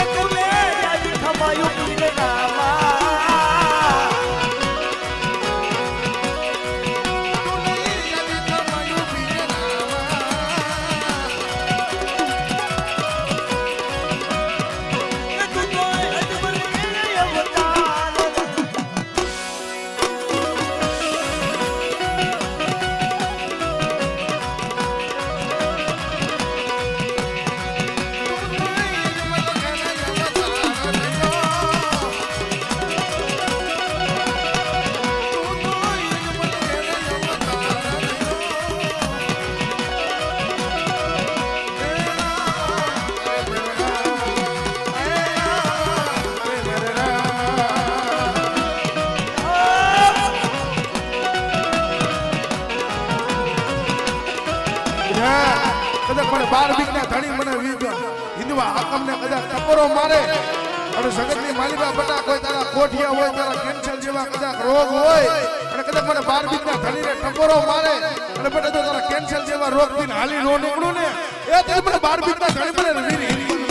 એ તુને જાજી ખમાયું પીર રામા કદાચ મને 12 વીકના ધણી મને હિન્દુવા હાકમને કદાચ ટપોરો મારે અને જગતની માલિકા બટા કોઈ તારા કોઠિયા હોય તારા કેન્સર જેવા કદાચ રોગ હોય અને કદાચ મને 12 વીકના ધણીને ટપોરો મારે અને બટા તો તારા કેન્સર જેવા રોગ થી હાલી નો નીકળું ને એ તે મને 12 વીકના ધણી મને વીર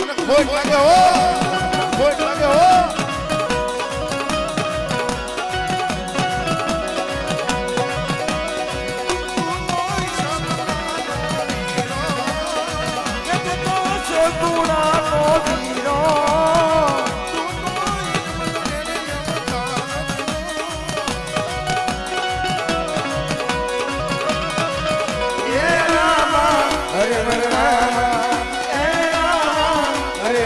મને ખોટ લાગે હો ખોટ લાગે હો હરે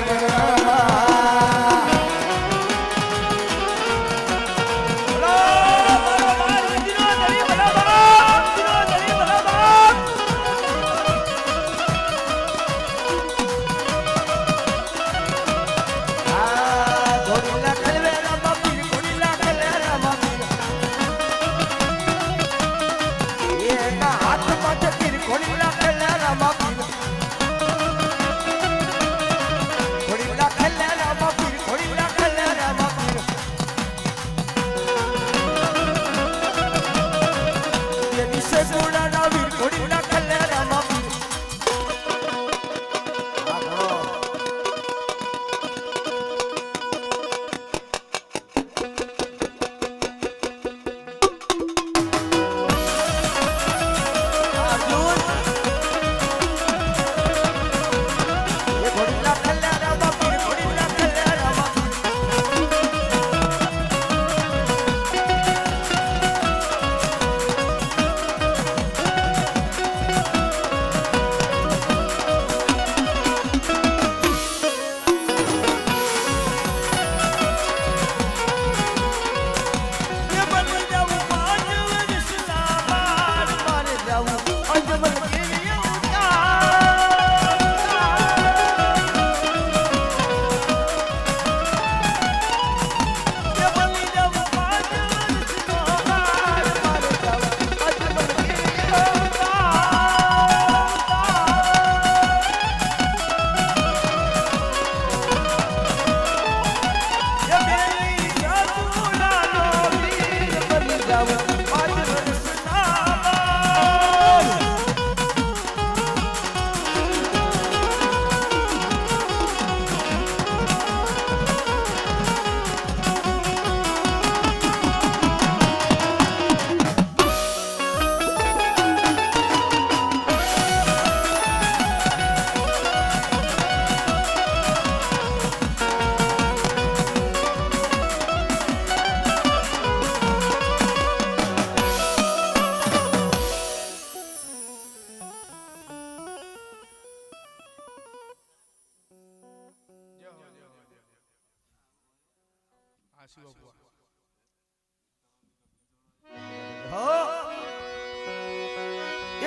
શિવા બુઆ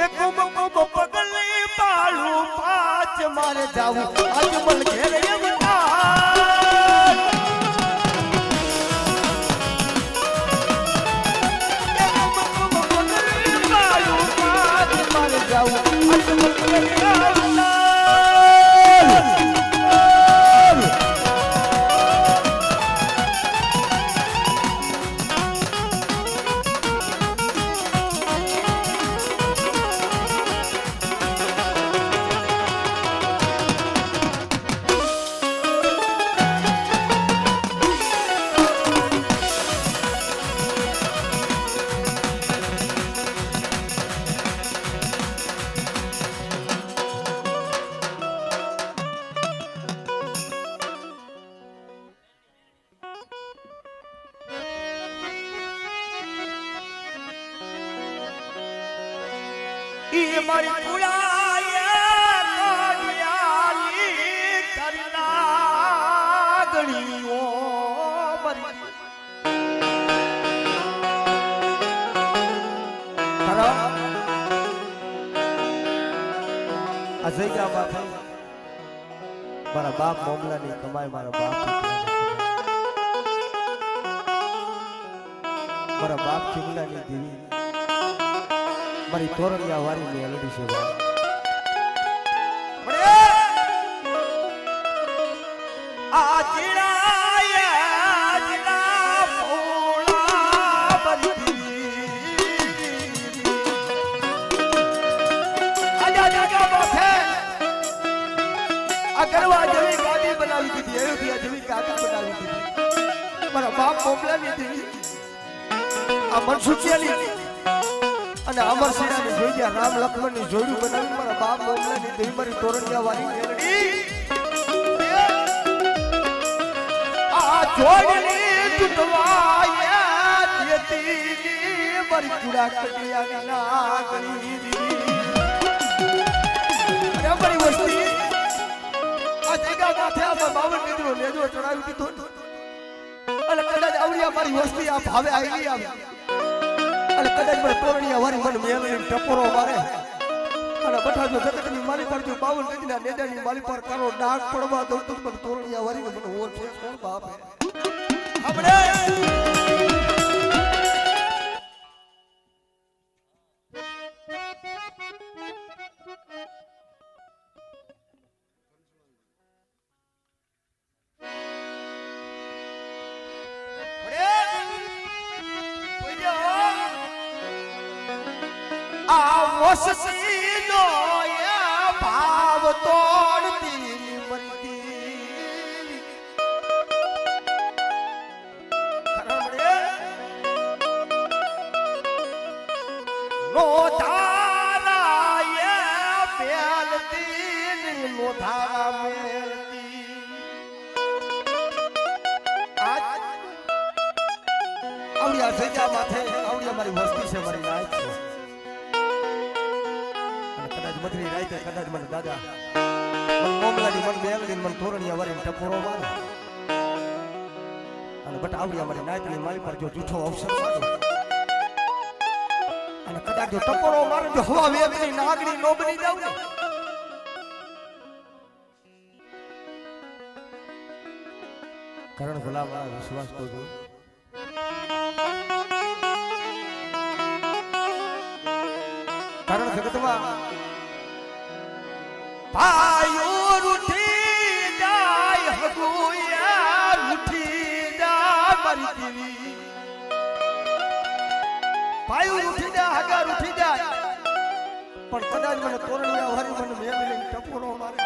એક મુકો પગલે પાળું પાચ મારે જાવું અજમલ ઘેર એમના એક મુકો પગલે પાળું પાચ મારે જાવું અજમલ ઘેર એમના ઈ મારી પુરાય કાઢિયાલી કરના ગણીઓ મરી ખરા આ જગ્યામાં થઈ મારા બાપ મોમલાની કમાઈ મારા બાપ ખીમલાની દેવી મારી તોરણિયા વારી મેલડી છે આ જીરાય જીરા પોળા બરતી આજા જાગા માથે આ ગરવા જેવી ગાડી બનાવી દીધી અયોધ્યા જેવી ગાડી બનાવી દીધી મારા બાપ મોકલાવી દીધી આ મનસુખિયાની અને અમરસિંહની જોઈ ગયા રામ લક્ષ્મણની જોડું બનાવી મારા બાપ મોકલાની દેવી મારી તોરણિયા વાળી મેલડી આ જોડની તૂટવાય દેતી મારી કુડા કટિયાની નાગણી અરે મારી વસ્તી આ જગ્યા માથે આ 52 દીકરો લેજો ચડાવી દીધો અને કદાચ આવડિયા મારી વસ્તી આ ભાવે આવી આવે અને કદાચ મને તોરણિયા વારી મને મેલડી ટપોરો મારે અને બઠા જો જગતની માલી પર જો 52 દીકરા નેદાની માલી પર કરો ડાક પડવા દઉં તો મને તોરણિયા વારી મને ઓળખે કોણ બાપ હે આપણે વસસીનો ભાવ તોડતી મનતી નો ધારાય પેલતી નો ધારા મેલતી આવડિયા સજા માથે આવડિયા મારી વસ્તી છે મારી નાય છે મધરી રાઈતે કદાચ મને દાદા મન મોમલાની મન મેલડી મન તોરણિયા વારી ટપોરો મારે અને બટ આવડિયા મારી નાયતની મારી પર જો જૂઠો અવસર મારે અને કદાચ જો ટપોરો મારે જો હવા વેગની નાગણી નો બની જાવ ને કરણ ભલા મારા વિશ્વાસ કરજો કારણ જગતમાં ભાઈઓ રૂઠી જાય હગુયા રૂઠી જાય મારી દેવી ભાઈઓ રૂઠી જાય હગા રૂઠી જાય પણ કદાચ મને તોરણિયા વારી મને મેલડી ટપોરો મારે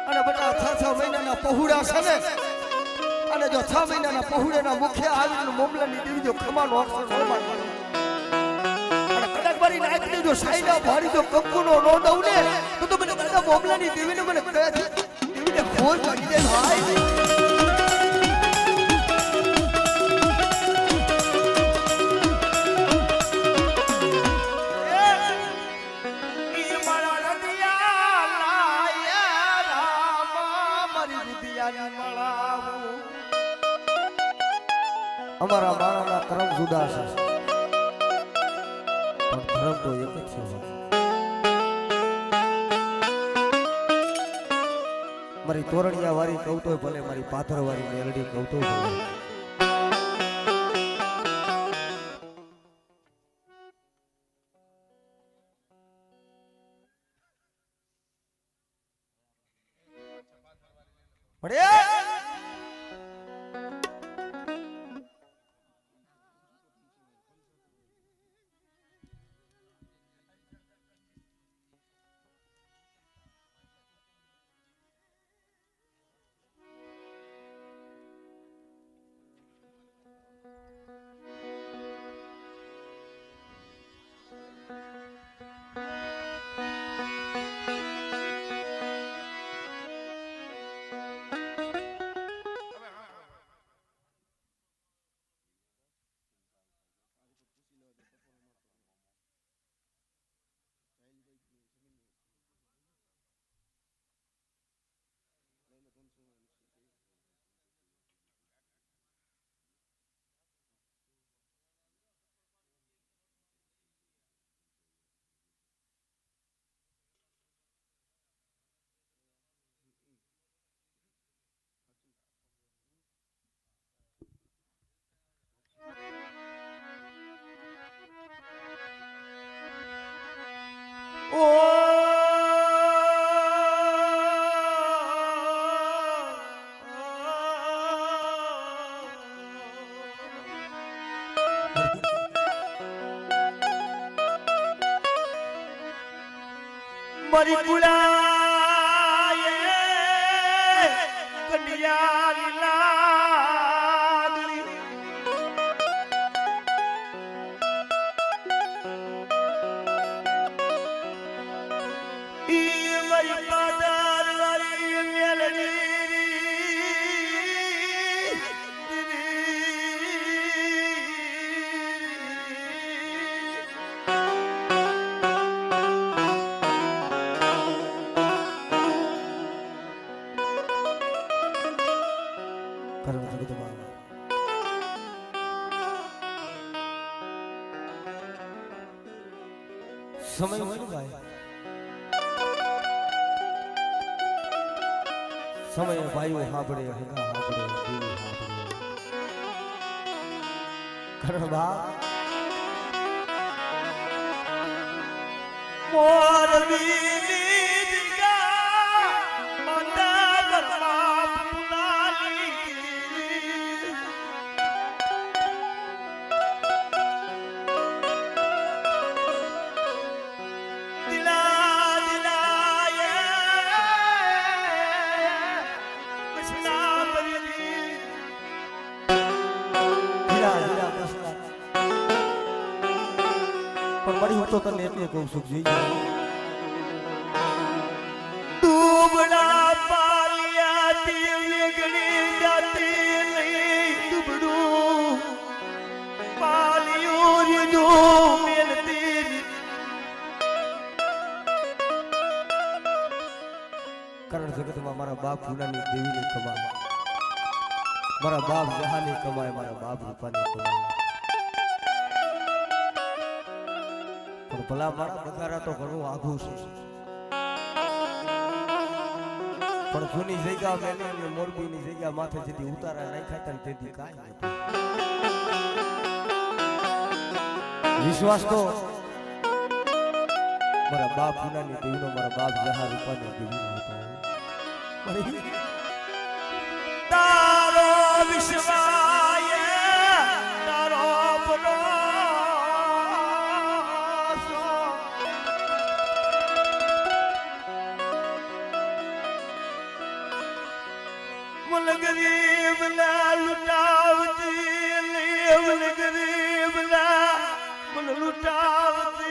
અને બટા 6 મહિનાના પહોળા છે ને અને જો 6 મહિનાના પહોળેના મુખ્ય આવીને મોમલાની દેવી જો ખમાનો અક્ષર ન મારે મારી નાયકની જો સાઈના ભારી જો કંકુનો નો દઉં ને તો મને દાદા મોમલાની દેવીને મને કહે છે દેવીને ખોર કાઢી દે ભાઈ ઈ મારા રદિયા લાયા રામ મારી રુદિયાની મળાવું અમારા માણાના કર્મ જુદા છે પણ ધર્મ તો એક જ છે મારી તોરણિયા વાળી કહું તોય ભલે મારી પાથર વાળી મેલડી કહું તોય ભલે મારી ગુલાએ કન્યાની લાગણી ઈ મારી પાદર વાળી મેલડી સમય હોય ને ભાઈ સમય ભાઈઓ સાંભળે હગા સાંભળે દેવી સાંભળે કારણ બા મોરબી દીગા માતા બરમા પુનાલી મળી હું તો તને એટલે કહું છું જી દુબડા પાલિયાથી વેગળી જાતી નહીં દુબડું પાલિયું રીધું મેલતી કારણ જગતમાં મારા બાપ ફૂલાની દેવીની કમાય મારા બાપ જહાની કમાય મારા બાપ રૂપાની કમાય પણ ભલા મારા બગારા તો ઘણું આઘું છે પણ જૂની જગ્યા મેલી મોરબીની જગ્યા માથે જેથી ઉતારા નાખ્યા હતા ને તેથી કાંઈ નહોતું વિશ્વાસ તો મારા બાપ ફૂલાની દેવીનો મારા બાપ જહા રૂપાની દેવીનો હતો તારો વિશ્વાય તારો ભરોસો મુલ ગરીબ ના લૂટાવતી લેવલ ગરીબ ના મુલ લૂટાવતી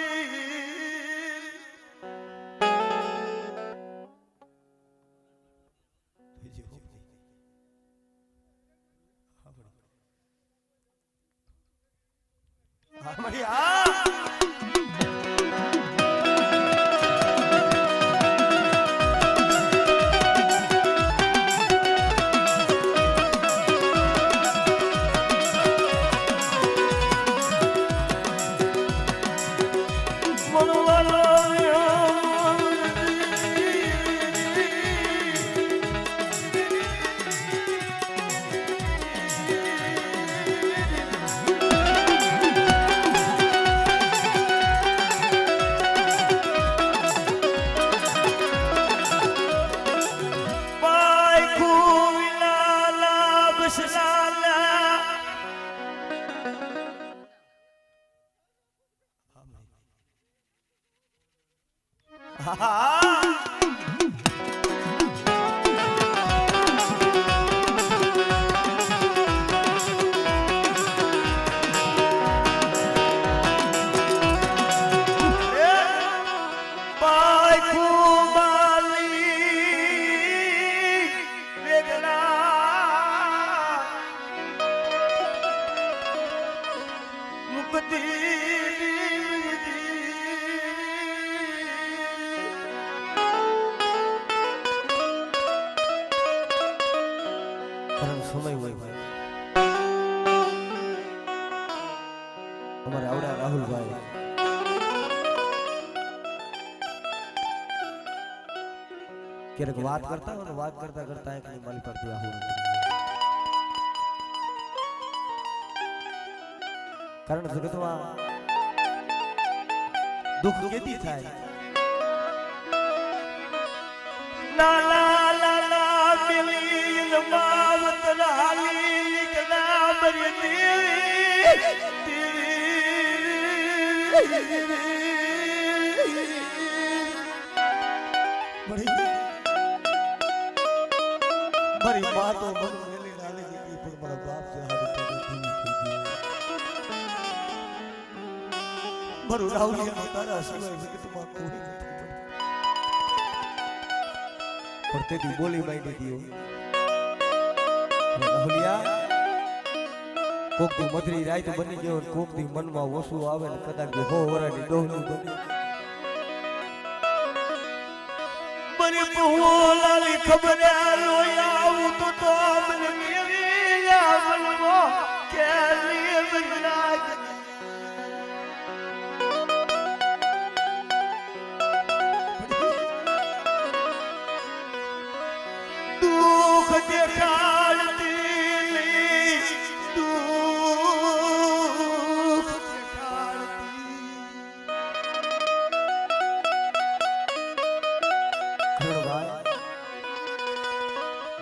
લાલા કારણ સમય હોય ભાઈ અમારે આવડા રાહુલભાઈ ક્યારેક વાત કરતા હોય ને વાત કરતા કરતા એકની મારી પરથી આવું કારણ જગતમાં દુઃખ કેદી થાય લાલા લાલા મિલીન માવત રાલી નિકલા મરી મારી મા તો મન મેલી નાલે દીકરી પણ મારા બાપ છે હારી તો ધીમી થઈ ગઈ મારું રાહુલિયા તારા સિવાય જગતમાં કોઈ નથી પણ તેથી બોલી બાઈ દીધી રાહુલિયા કોક દી મધરી રાત બની ગયો ને કોક દી મનમાં ઓછું આવે ને કદાચ હો વરાની ડોહનું બની મને બોલાલી ખબર લોયા આવું તો મને મેરી આવલવો કે લીવ નાગ દુઃખ દેખાડતી દુઃખ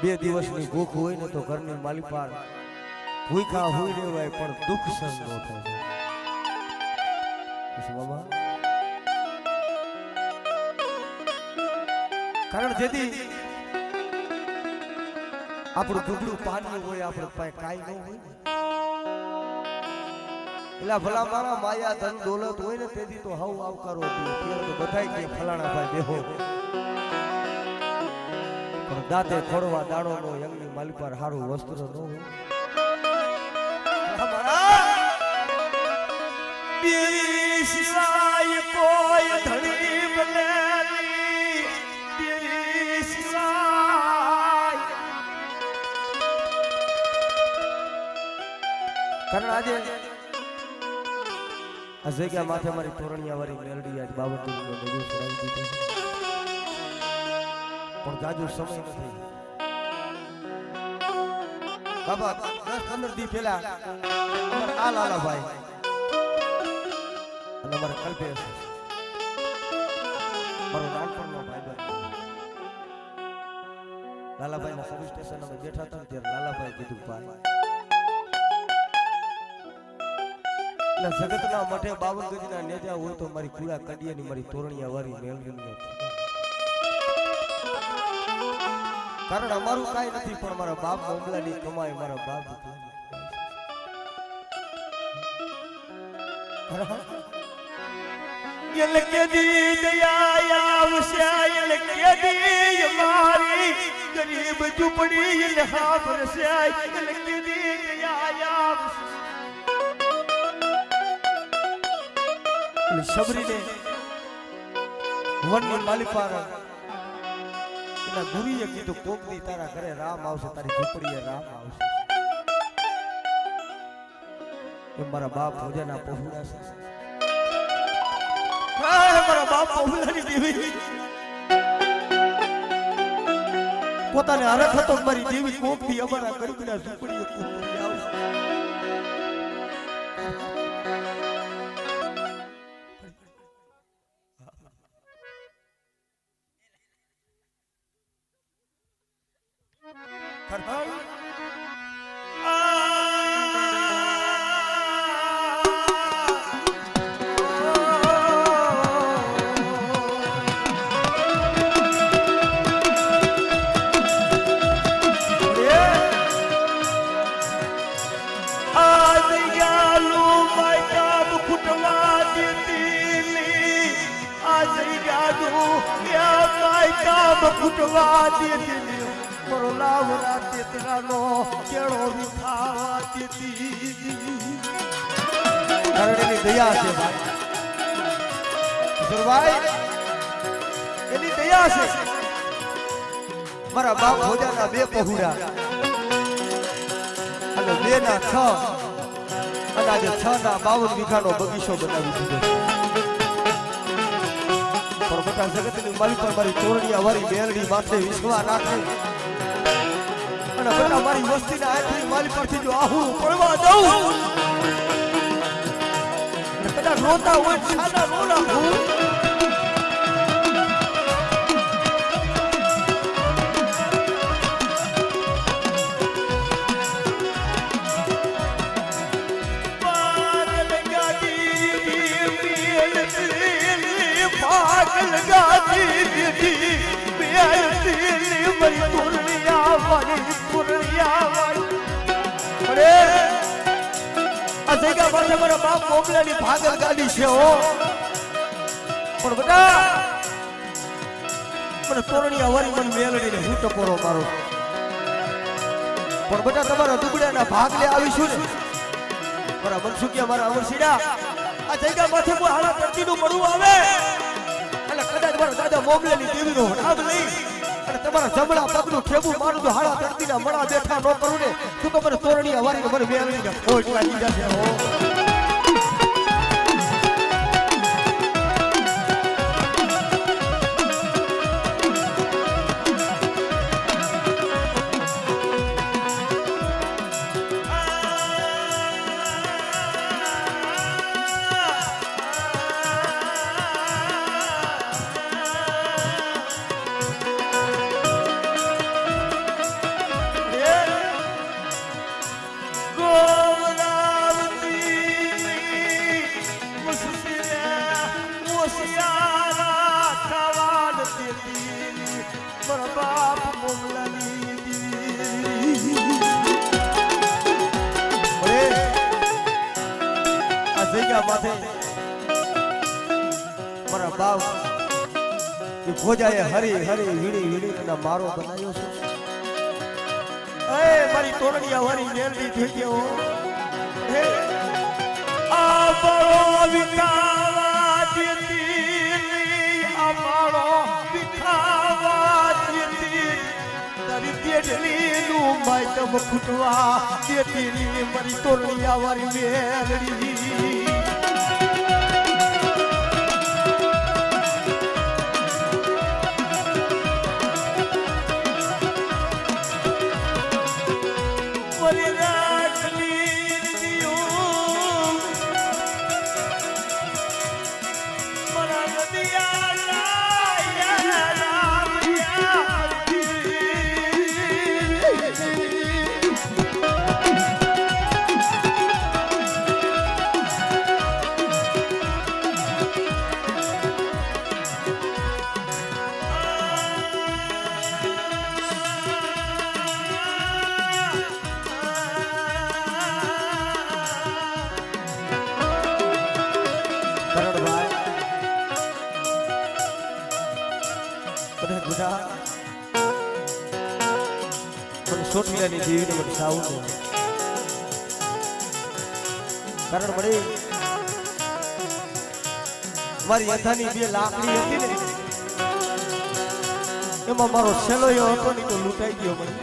બે દિવસની ભૂખ હોય ને તો ઘરની માલિપાર ભૂખા હોય રહેવાય પણ દુઃખ સહન ન થાય બાબા કારણ જેથી આપણું દુબળું પાણી હોય આપણે પાસે કાંઈ ન હોય એટલે ભલા મારા માયા ધન દોલત હોય ને તેથી તો હાવ આવકારો બધાય કે ફલાણા ભાઈ દેહો પણ દાંતે ખોડવા દાડો નો યંગની માલી પર હારું વસ્ત્ર નો હોય બીરી સિવાય કોઈ ધણી બનેલી બીરી સિવાય કારણ આજે આ જગ્યા માથે મારી તોરણિયા વાળી મેલડી આજ બાબતની નજર ચડાવી દીધી પણ જાજુ સમય નથી બાબા 10-15 દી પહેલા આ લાલાભાઈ અને અમારા કલ્પેશ મારો નાનપણનો ભાઈબંધ લાલાભાઈના સર્વિસ સ્ટેશન અમે બેઠા હતા ત્યારે લાલાભાઈ કીધું ભાઈ જગતના મઠે 52 ગજના નેજા હોય તો મારી કુળા કડિયાની મારી તોરણિયા વાળી મેલડી કારણ અમારું કાઈ નથી પણ મારા બાપ મોગલાની કમાઈ મારા બાપ યલ કેદી દયા આવશે યલ કેદી મારી ગરીબ ઝૂંપડી યલ હાબરશે યલ કેદી દયા આવશે શબરીને વનની માલિપાર એના ગુરુએ કીધું કોક દી તારા ઘરે રામ આવશે તારી ઝૂંપડીએ રામ આવશે એ મારા બાપ ભોજાના પહોળા છે મારા બાપ પહોળાની દેવી પોતાને હરખ હતો મારી દેવી કોક દી અમારા ગરીબના ઝૂંપડીએ કોક દી આવશે ફૂટવા દેતી મારો લાવરા તેતરાનો કેળો વિખાવા દેતી એની દયા છે ભાઈ કિશોરભાઈ એની દયા છે મારા બાપ ભોજાના 2 પહુડા અને 2 ના 6 અને આજે 6 ના 52 વીઘાનો બગીચો બનાવી દીધો પણ બેટા જગતની માલિક પર મારી તોરણી વારી બેરડી માથે વિશ્વા નાખે અને બેટા મારી વસ્તીના આખરી માલિક પરથી જો આહુડું પડવા દઉં અને કદાચ રોતા હોય સાદા રોના હું पागल गाती दीदी बेअर्थिली मरी तुरनिया वाली अरे असेगा माथे मारा बाप मोगलानी पागल गाड़ी છે હો પણ બેટા મને તોરણીયા વારી મન મેલડીને હું ટપોરો મારો પણ બેટા તમારા દુબળાના ભાગલે આવીશું ને મારા મનસુકિયા મારા અમરસીડા આ જગ્યા માથે કોઈ હાલા ધરતીનું પડવું આવે એટલે કદાચ મારા દાદા મોગલેની દેવીનો નામ લઈ અને તમારા જમણા પગનું ઠેબું મારું તો હાલા ધરતીના મણા બેઠા ન કરું ને તું તો મને તોરણીયા વારીને મને મેળવીને ખોટ લાગી જશે હો માથે મારા બાપ એ ભોજાએ હરી હરી વીડી વીડી મારો બનાવ્યો છે એ મારી તોરણીયા વારી મેલડી થઈ ગયો હે આ બળો વિકાવા દીતી આ બળો વિકાવા દીતી તારી તેડલીનું માયતમ ફૂટવા દેતી મારી તોરણીયા વારી મેલડી સોટિયાની દેવીને મને સાવું કારણ મળી મારી યથાની 2 લાકડી હતી ને એમાં મારો છેલ્લો હતો ને તો લૂંટાઈ ગયો મને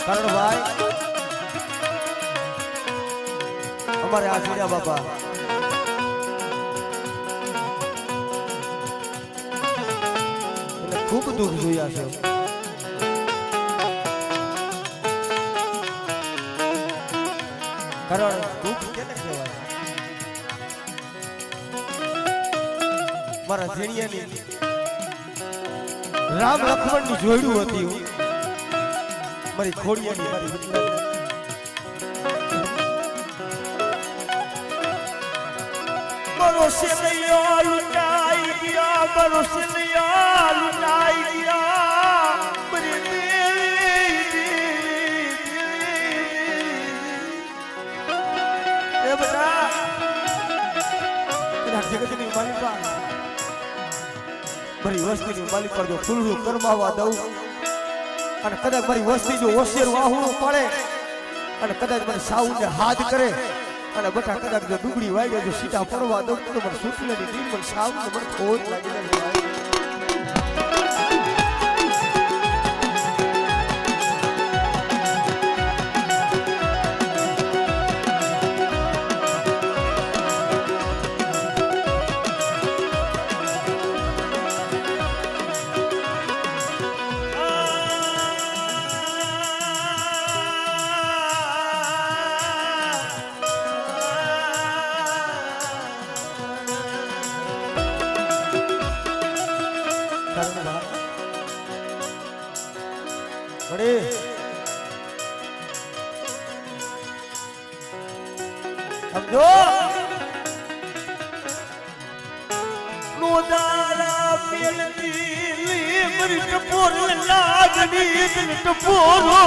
કરણભાઈ અમારે આ જીયા બાપા એને ખૂબ દુઃખ જોયા છે કરણ દુઃખ કેને કહેવાય મારા જીણિયાની રામ લક્ષ્મણની જોડ્યું હતી મારી ખોડિયાની મારી વિઠ્ઠલની બરોસલિયા લૂંટાઈ ગયા બરોસલિયા લૂંટાઈ ગયા મારી દેવી એ બધા કદાચ જગતની માલિકા મારી વસ્તીની માલિક પર જો ફૂલડું કરમાવા દઉં અને કદાચ મારી વસ્તી જો હોશિયાર વાહુડું પડે અને કદાચ મને સાઉને હાથ કરે અને બટા કદાચ જો ડુગડી વાગે જો સીટા પડવા દઉં તો મને સુટલેની દીન મને સાઉને મને ખોટ લાગી જાય સમજો નોદારા મેલતી લીમરી ટપોર લાગણી ટપોરો